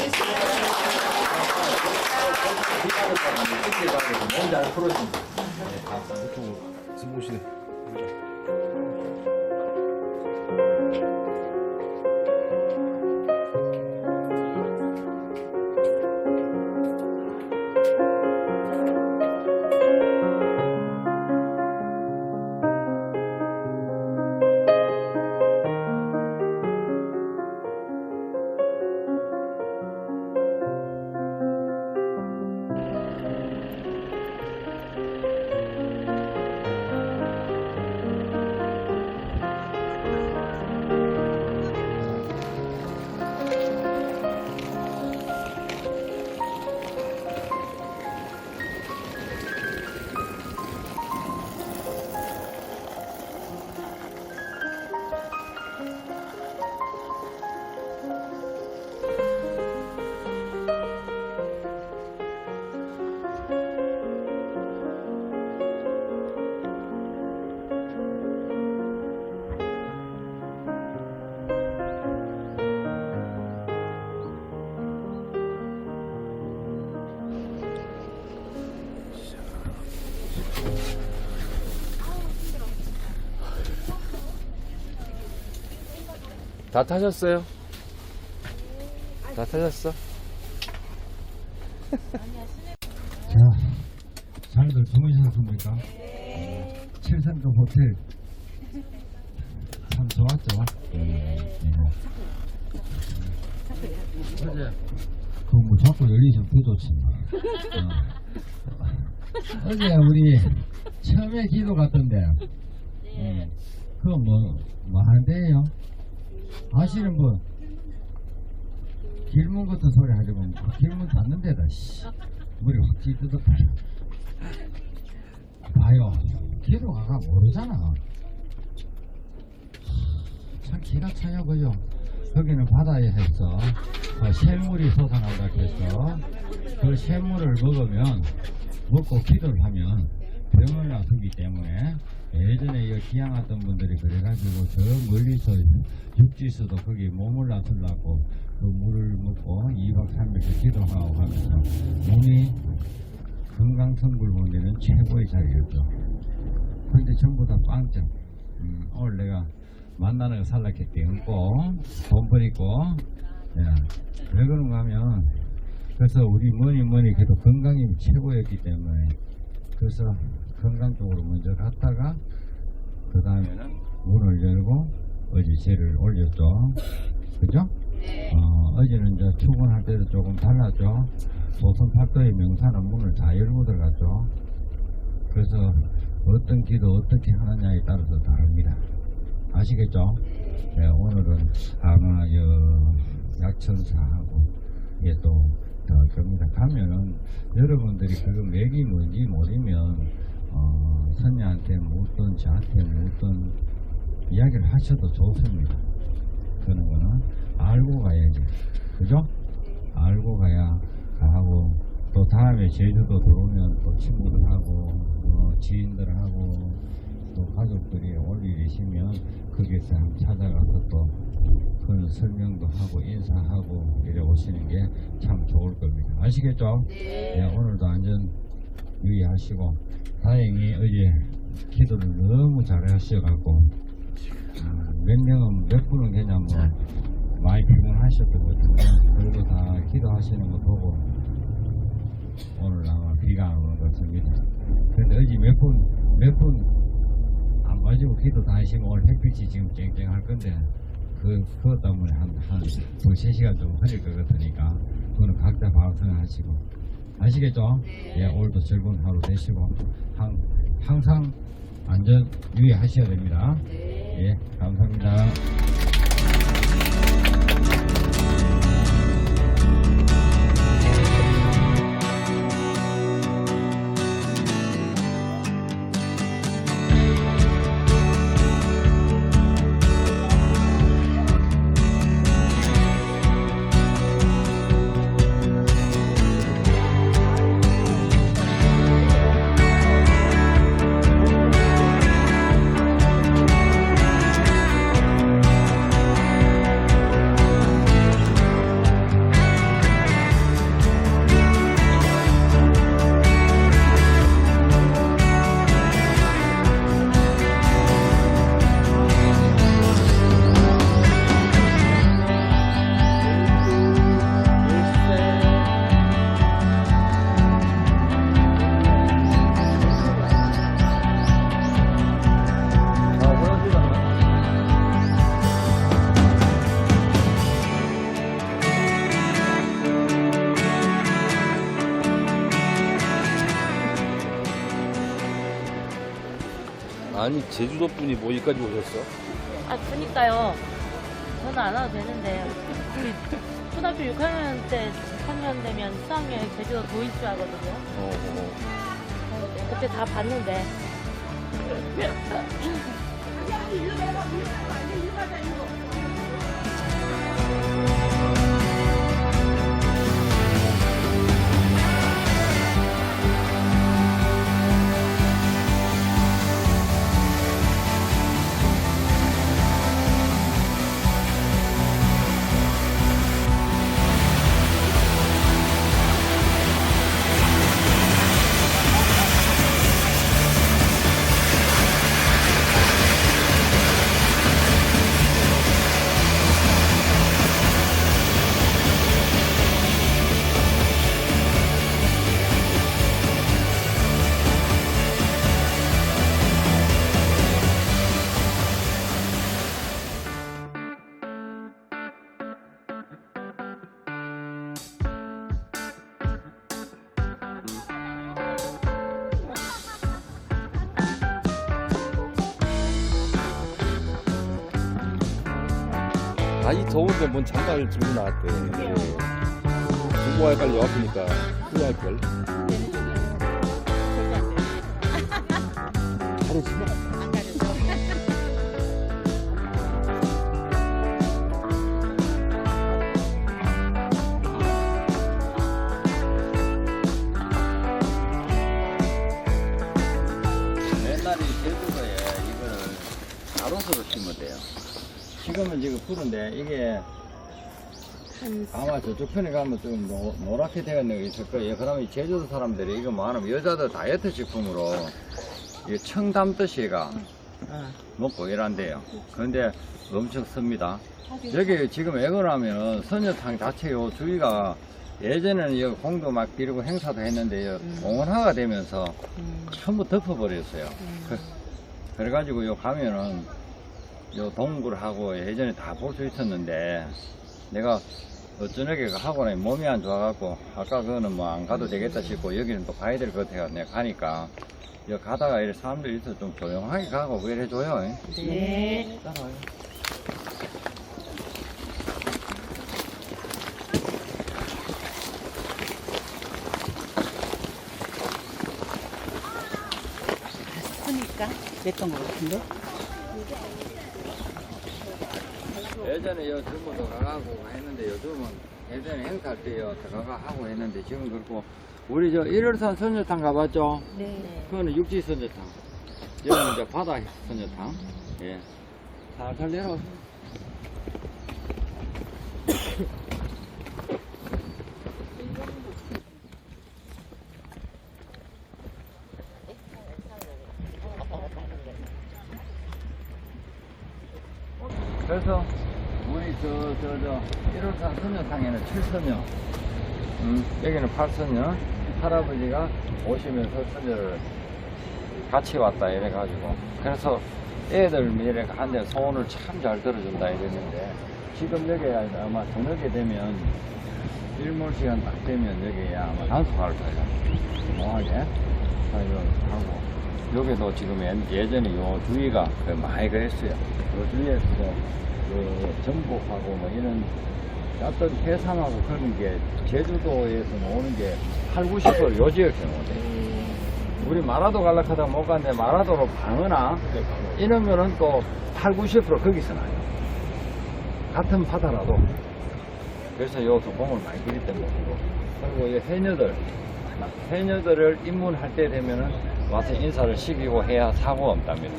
몸 잘 풀었습니다. 네, 감사합니다. 승부시네. 다 타셨어요? 다 타셨어? 자, 잘들 주무셨습니까? 네. 7성급 호텔 참 좋았죠? 어제 그뭐 자꾸 열리시면 더 좋지. 어제 우리 처음에 기도 갔던데 그거 뭐 하는데요? 아시는 분? 길문 같은 소리 하려면 길문 닫는 데다 씨. 머리 확 찢어졌다. 봐요. 기도가가 모르잖아. 참 기가 차요, 그죠? 거기는 바다에 해서 샘물이 솟아난다 그래서 그 샘물을 먹고 기도를 하면 병을 놔두기 때문에 예전에 이 기양 왔던 분들이 그래가지고 저 멀리서 육지에서도 거기 몸을 놔두려고 그 물을 먹고 2박 3일씩 기도하고 하면서 몸이 건강성불 본데는 최고의 자리였죠. 근데 전부 다 빵점. 오늘 내가 만나는 거 살락했대. 돈 버리고. 왜 그런가 하면 그래서 우리 뭐니 그래도 건강이 최고였기 때문에 그래서 건강 쪽으로 먼저 갔다가 그 다음에는 문을 열고 어제 제를 올렸죠. 그죠? 어제는 이제 출근할 때도 조금 달랐죠. 조선 팔도의 명사는 문을 다 열고 들어갔죠. 그래서 어떤 기도 어떻게 하느냐에 따라서 다릅니다. 아시겠죠? 네, 오늘은 아마 약천사하고 이게 또 겁니다. 가면은 여러분들이 그거 맥이 뭔지 모르면 선녀한테 묻든 저한테 묻든 이야기를 하셔도 좋습니다. 그런 거는 알고 가야지. 그죠? 알고 가야 하고 또 다음에 제주도 들어오면 또 친구들하고 지인들하고 또 가족들이 올 일이시면 거기서 한번 찾아가서 또 그런 설명도 하고 인사하고 이래 오시는 게 참 좋을 겁니다. 아시겠죠? 네, 오늘도 안전 유의하시고 다행히 어제 기도를 너무 잘 하셔갖고 몇 분은 그냥 뭐 많이 피곤하셨던 것 같은데 그래도 다 기도하시는 거 보고 오늘 아마 비가 안 오는 것 같습니다. 그런데 어제 몇 분 안 빠지고 기도 다 하시면 오늘 햇빛이 지금 쨍쨍할 건데 그것 때문에 한 2-3시간 좀 흐릴 것 같으니까 그거는 각자 방송하시고 아시겠죠? 예, 오늘도 즐거운 하루 되시고 항상 안전 유의하셔야 됩니다. 예, 감사합니다. 아니 제주도 분이 뭐 여기까지 오셨어? 아, 그니까요. 저는 안 와도 되는데. 초등학교 6학년 때, 3학년 되면 수학여행 제주도 도입주 하거든요. 그때 다 봤는데. 날이 더운데 뭔 장갑을 들고 나왔대. 공부할 깔려 아프니까 후회할 걸. 가려지면 옛날에 제주도에 이거를 가로수로 심으면 돼요. 지금은 지금 푸른데 이게 아마 저쪽 편에 가면 좀 노랗게 되어 있을 거예요. 그러면 이 제주도 사람들이 이거 뭐하냐면 여자들 다이어트 식품으로 이 청 담듯이가 먹고 이란대요. 그런데 엄청 씁니다. 여기 지금 왜 그러냐면 선녀탕 자체 요 주위가 예전에는 여기 공도 막 기르고 행사도 했는데 공원화가 되면서 전부 덮어버렸어요. 그래가지고 요 가면은 요 동굴하고 예전에 다 볼 수 있었는데 내가 어쩌게 하고 나니 몸이 안 좋아갖고 아까 그거는 뭐 안 가도 되겠다 싶고 여기는 또 가야 될 것 같아요. 내가 가니까 여기 가다가 이렇게 사람들이 있어서 좀 조용하게 가고 그래 해줘요. 네. 따라와요. 봤으니까 냈던 것 같은데? 예전에 요 전부 들어가고 했는데 요즘은 예전에 행사할 때 들어가 하고 했는데 지금 그렇고 우리 저 일월산 선녀탕 가봤죠? 네. 그거는 육지 선녀탕. 여기는 이제 바다 선녀탕. 예. 살살 내려오세요. 그래서 우리 저 1월산 선녀탕에는 7선녀, 여기는 8선녀, 할아버지가 오시면서 선녀를 같이 왔다 이래가지고 그래서 애들 미래 한데 소원을 참 잘 들어준다 이랬는데 지금 여기에 아마 저녁에 되면 일몰 시간 딱 되면 여기에 아마 단속할 거예요. 묘하게 하고 여기도 지금 예전에 요 주위가 많이 그랬어요. 요 주위에서도 그 전복하고 뭐 이런 어떤 해산하고 그런 게 제주도에서 오는 게 8, 90% 요 지역에 오대. 우리 마라도 가려고 하다가 못 갔는데 마라도로 방어나 이러면은 또 8, 90% 거기서 나요. 같은 바다라도. 그래서 여기서 공을 많이 들일 때 못하고. 그리고 이 해녀들을 입문할 때 되면은 와서 인사를 시키고 해야 사고가 없답니다.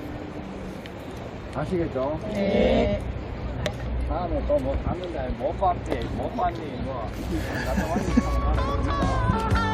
아시겠죠? 네. 다음에 또 뭐 갔는데 못 봤지, 못 봤니, 뭐. 갔다 왔니 하면 나는 모릅니다.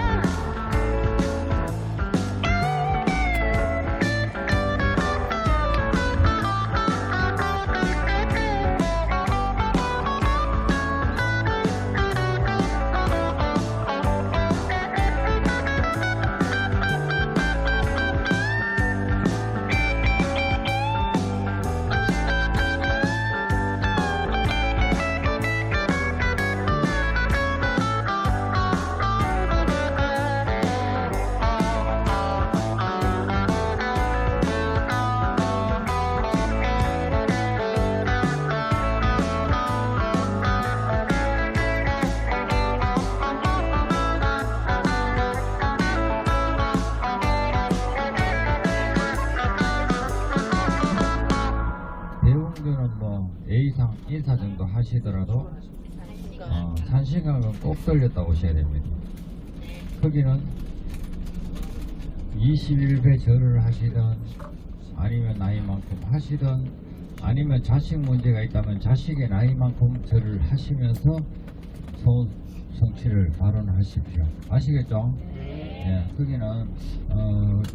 대웅교는 뭐 A상 인사 정도 하시더라도 산신강은 꼭 들렸다 오셔야 됩니다. 거기는 21배 절을 하시든 아니면 나이만큼 하시든 아니면 자식 문제가 있다면 자식의 나이만큼 절을 하시면서 소원 성취를 발언하십시오. 아시겠죠? 예, 거기는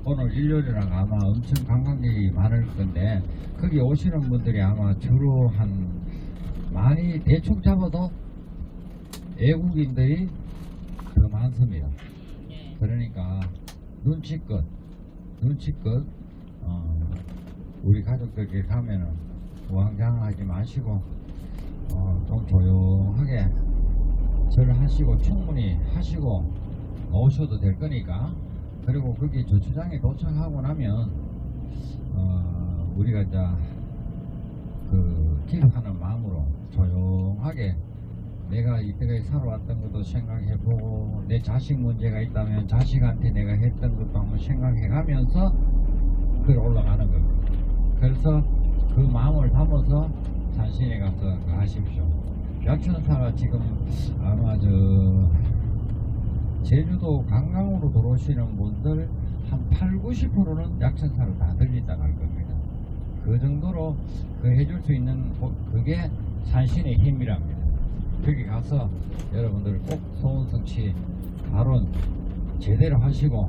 오늘 일요일이랑 아마 엄청 관광객이 많을 건데 거기 오시는 분들이 아마 주로 많이 대충 잡아도 외국인들이 더 많습니다. 그러니까 눈치껏 우리 가족들끼리 가면은 우왕좌왕하지 마시고 좀 조용하게 절을 하시고 충분히 하시고 오셔도 될 거니까. 그리고 거기 주차장에 도착하고 나면 우리가 이제 그 기도하는 마음으로 조용하게 내가 이때까지 살아왔던 것도 생각해보고 내 자식 문제가 있다면 자식한테 내가 했던 것도 한번 생각해가면서 글 올라가는 겁니다. 그래서 그 마음을 담아서 산신에 가서 하십시오. 약천사가 지금 아마 제주도 관광으로 들어오시는 분들 한 8~90%는 약천사를 다 들린다고 할 겁니다. 그 정도로 그 해줄 수 있는 그게 산신의 힘이랍니다. 거기 가서 여러분들 꼭 소원성취 발언 제대로 하시고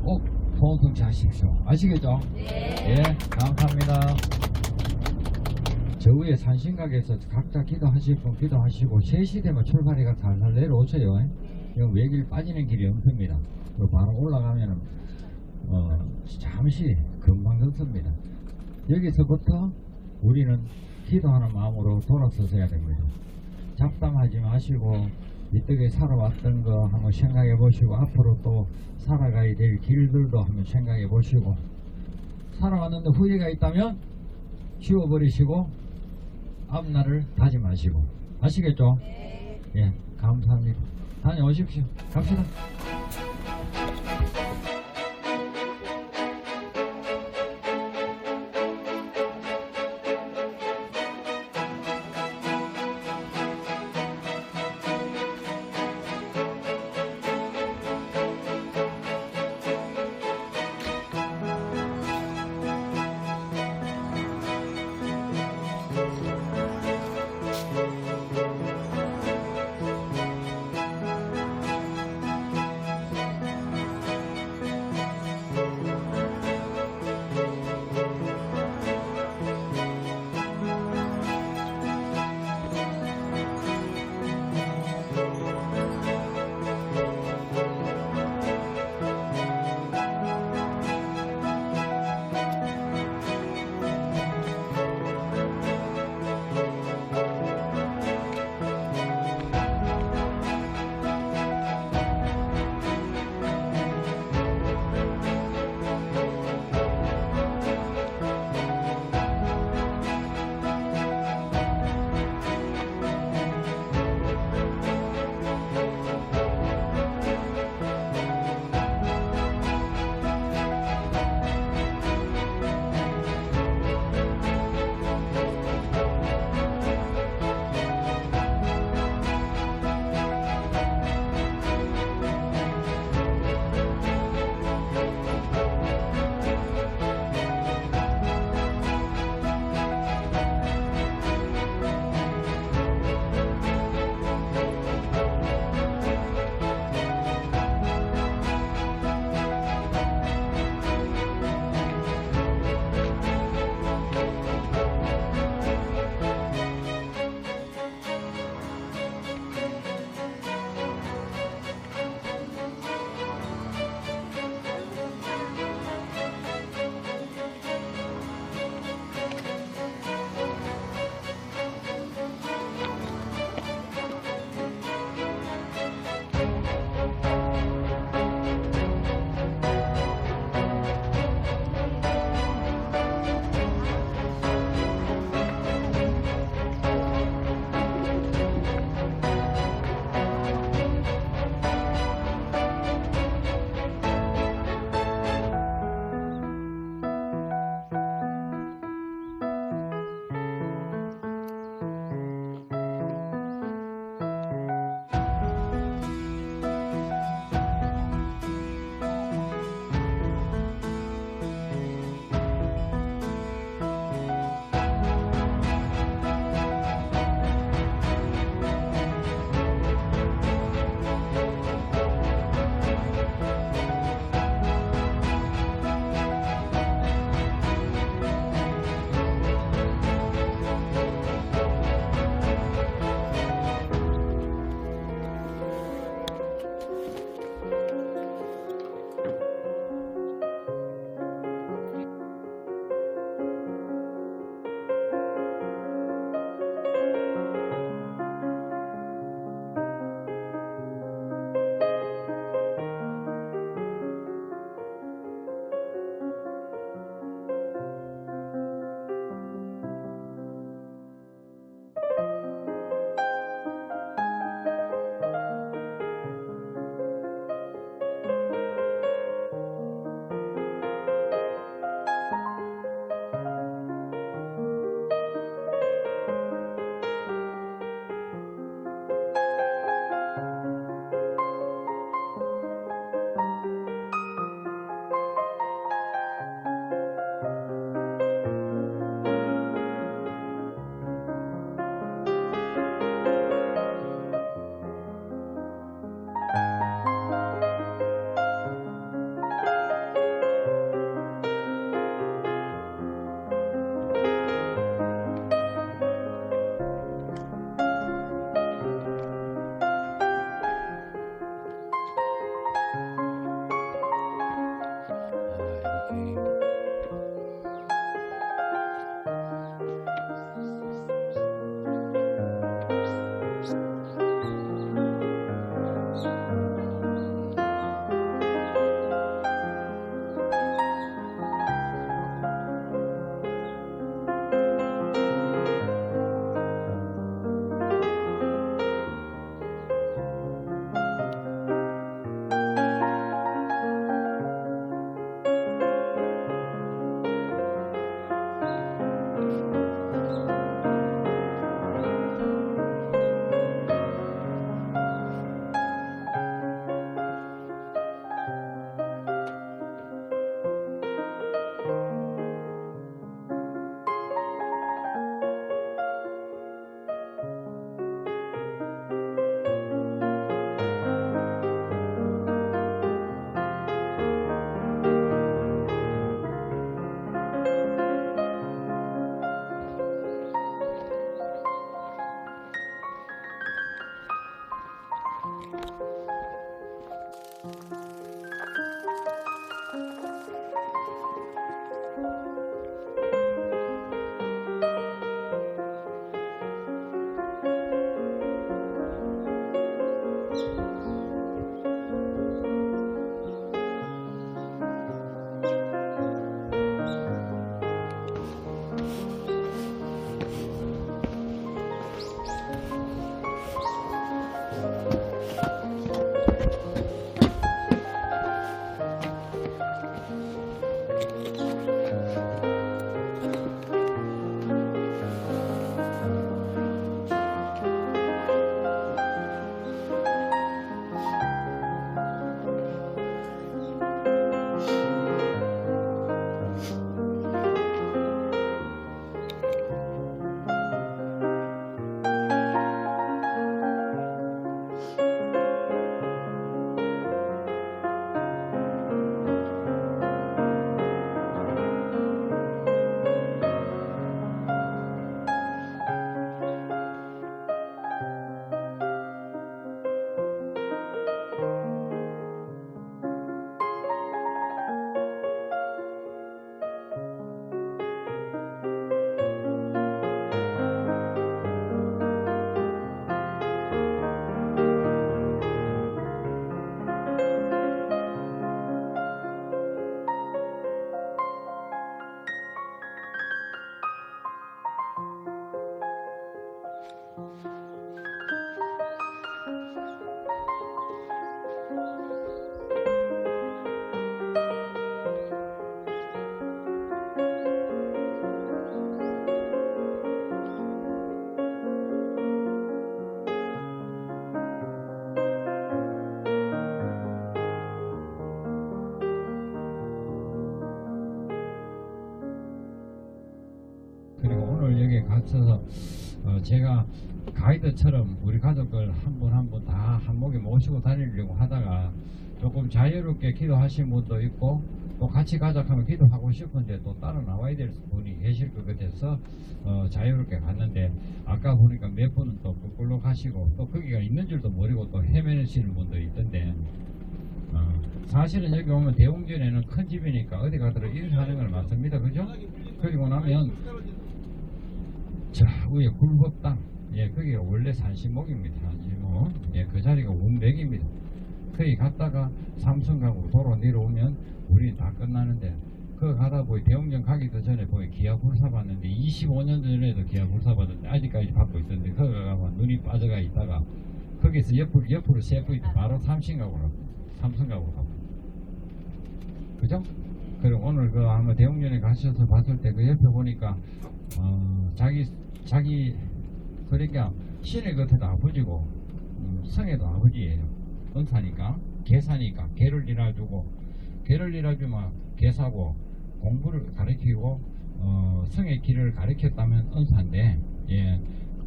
꼭 소원성취 하십시오. 아시겠죠? 네. 예, 감사합니다. 저 위에 산신각에서 각자 기도하실 분 기도하시고 3시 되면 출발해가 살살 내려오세요. 이거 외길 빠지는 길이 없습니다. 그리고 바로 올라가면은 잠시 금방 걷습니다. 여기서부터 우리는 기도하는 마음으로 돌아서셔야 됩니다. 잡담하지 마시고 이때까지 살아왔던 거 한번 생각해 보시고 앞으로 또 살아가야 될 길들도 한번 생각해 보시고 살아왔는데 후회가 있다면 지워버리시고 앞날을 다짐하시고 아시겠죠? 네. 예, 감사합니다. 다녀오십시오. 갑시다. 그리고 오늘 여기 갇혀서 제가 가이드처럼 우리 가족을 한 분 한 분 다 한목에 모시고 다니려고 하다가 조금 자유롭게 기도하신 분도 있고 또 같이 가자 하면 기도하고 싶은데 또 따로 나와야 될 분이 계실 것 같아서 자유롭게 갔는데 아까 보니까 몇 분은 또 거꾸로 가시고 또 거기가 있는 줄도 모르고 또 헤매시는 분도 있던데 사실은 여기 오면 대웅전에는 큰 집이니까 어디 가더라도 인사하는 걸 맞습니다. 그죠? 그리고 나면 자 위에 굴법당 예 거기가 원래 산신목입니다. 산신목 예 그 자리가 운백입니다. 거기 갔다가 삼성강으로 도로 내려오면 우리 다 끝나는데 그거 가다 보니 대웅전 가기도 전에 보니 기아 불사 받는데 25년 전에도 기아 불사 받았는데 아직까지 받고 있었는데 거기 가면 눈이 빠져가 있다가 거기서 옆으로 세고 있다 바로 삼성강으로 가고 그죠? 그리고 오늘 그 아마 대웅전에 가셔서 봤을 때 그 옆에 보니까 자기 그러니까 신의 겉에도 아버지고 성에도 아버지예요. 은사니까 개사니까 개를 일해주면 개사고 공부를 가르치고 성의 길을 가르쳤다면 은사인데 예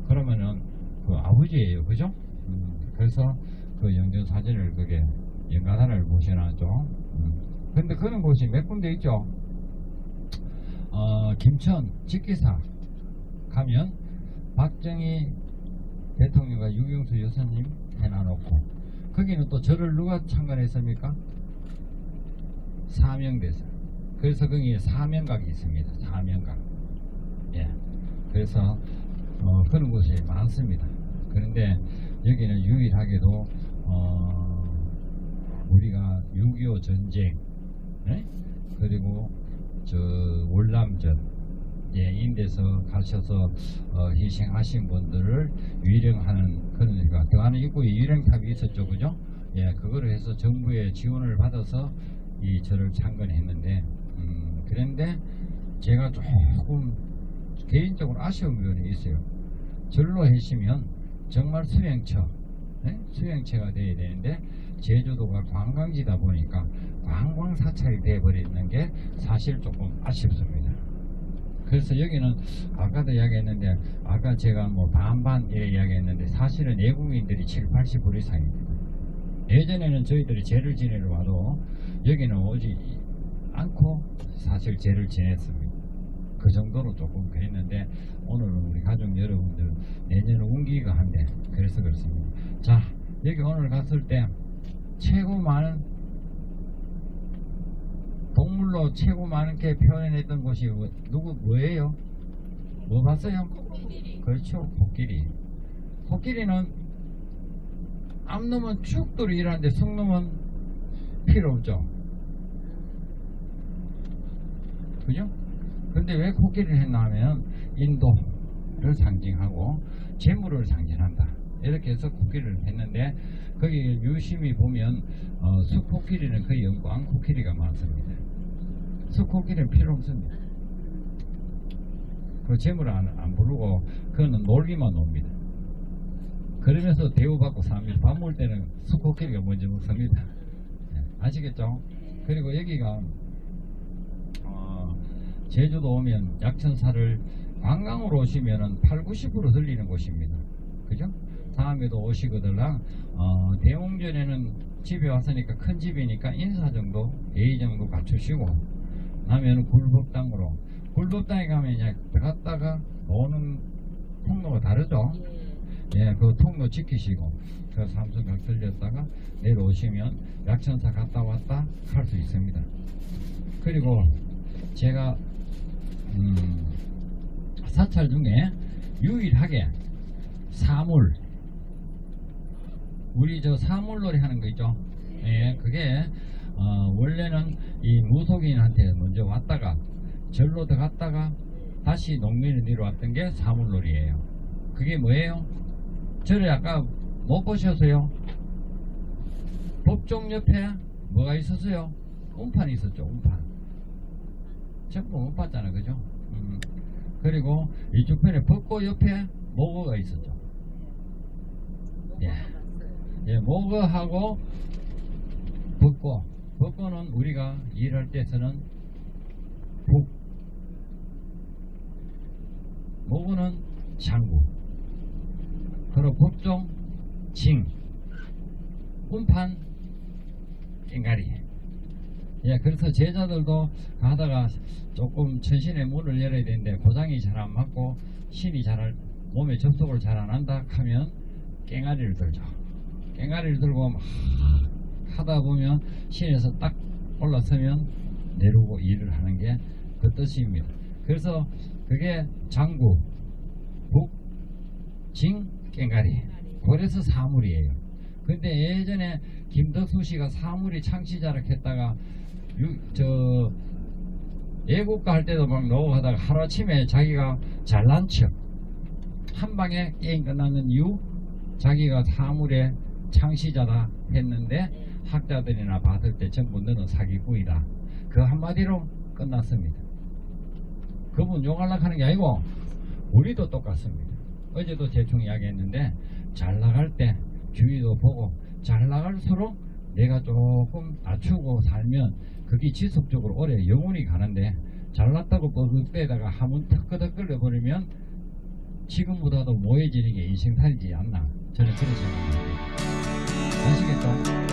그러면은 그 아버지예요. 그죠? 그래서 그 영전 사진을 그게 연가산을 보셔놨죠. 근데 그런 곳이 몇 군데 있죠. 김천 직기사 가면 박정희 대통령과 유경수 여사님 해놔놓고 거기는 또 절을 누가 창건했습니까? 사명대사. 그래서 거기에 사명각이 있습니다. 사명각. 예. 그래서 그런 곳이 많습니다. 그런데 여기는 유일하게도 우리가 6.25 전쟁 네? 그리고 저 월남전 예, 인데서 가셔서 희생하신 분들을 위령하는 그런 데가 그 안에 입구에 위령탑이 있었죠. 그죠? 예, 그거를 해서 정부의 지원을 받아서 이 절을 창건했는데 그런데 제가 조금 개인적으로 아쉬운 부분이 있어요. 절로 하시면 정말 수행처 네? 수행처가 돼야 되는데 제주도가 관광지다 보니까 관광 사찰이 되어버리는 게 사실 조금 아쉽습니다. 그래서 여기는 아까도 이야기했는데 아까 제가 뭐 반반 이렇게 이야기했는데 사실은 내국인들이 70~80% 이상입니다. 예전에는 저희들이 제를 지내러 와도 여기는 오지 않고 사실 제를 지냈습니다. 그 정도로 조금 그랬는데 오늘은 우리 가족 여러분들 내년에 운기가 한데 그래서 그렇습니다. 자 여기 오늘 갔을 때 최고 많은 세계적으로 최고 많게 표현했던 곳이 뭐예요? 뭐 봤어요? 그렇죠, 코끼리. 코끼리는 앞놈은 쭉 들어 일하는데 속놈은 필요 없죠. 그죠? 근데 왜 코끼리를 했나 하면 인도를 상징하고 재물을 상징한다. 이렇게 해서 코끼리를 했는데 거기 유심히 보면 숲코끼리는 거의 없고 암코끼리가 많습니다. 숲코끼리는 필요 없습니다. 그 재물을 안 부르고 그거는 놀기만 놉니다. 그러면서 대우받고 삽니다. 밥 먹을 때는 숲코끼리가 먼저 먹습니다. 아시겠죠? 그리고 여기가 제주도 오면 약천사를 관광으로 오시면은 80~90% 들리는 곳입니다. 그죠? 다음에도 오시거들랑 대웅전에는 집에 왔으니까 큰 집이니까 인사 정도 예의 정도 갖추시고 나면은 굴법당으로 굴법당에 가면 이제 들어갔다가 오는 통로가 다르죠. 예, 그 통로 지키시고 그 삼성각 들렸다가 내려오시면 약천사 갔다 왔다 할 수 있습니다. 그리고 제가 사찰 중에 유일하게 사물, 우리 저 사물놀이 하는 거 있죠. 예, 그게 원래는 이 무속인한테 먼저 왔다가 절로 들어갔다가 다시 농민에 내려왔던 게 사물놀이에요. 그게 뭐예요? 절에 아까 못 보셨어요? 법종 옆에 뭐가 있었어요? 운판이 있었죠. 운판. 전부 못 봤잖아, 그죠? 그리고 이쪽 편에 벚꽃 옆에 목어가 있었죠. 예. 예, 목어하고 벚꽃. 벚꽃은 우리가 일할 때 쓰는 북. 목어는 장구. 그리고 법종, 징. 운판, 깽가리. 예, 그래서 제자들도 가다가 조금 천신의 문을 열어야 되는데 고장이 잘 안 맞고 신이 몸에 접속을 잘 안 한다 하면 깽가리를 들죠. 깽가리를 들고 막 하다 보면 신에서 딱 올라서면 내려오고 일을 하는 게 그 뜻입니다. 그래서 그게 장구, 북, 징, 깽가리. 그래서 사물이에요. 근데 예전에 김덕수 씨가 사물이 창시자를 했다가 애국가 할 때도 막 넘어가다가 하루아침에 자기가 잘난 척 한방에 게임 끝나는 이유 자기가 사물의 창시자다 했는데 학자들이나 받을 때 전부 너는 사기꾼이다. 그 한마디로 끝났습니다. 그분 욕하려고 하는 게 아니고 우리도 똑같습니다. 어제도 대충 이야기했는데 잘 나갈 때 주위도 보고 잘 나갈수록 내가 조금 낮추고 살면 그게 지속적으로 오래 영원히 가는데 잘났다고 뻗대다가 한번 턱끄덕 끌려버리면 지금보다도 모해지는 게 인생살이지 않나 저는 그렇게 생각합니다. 아시겠죠?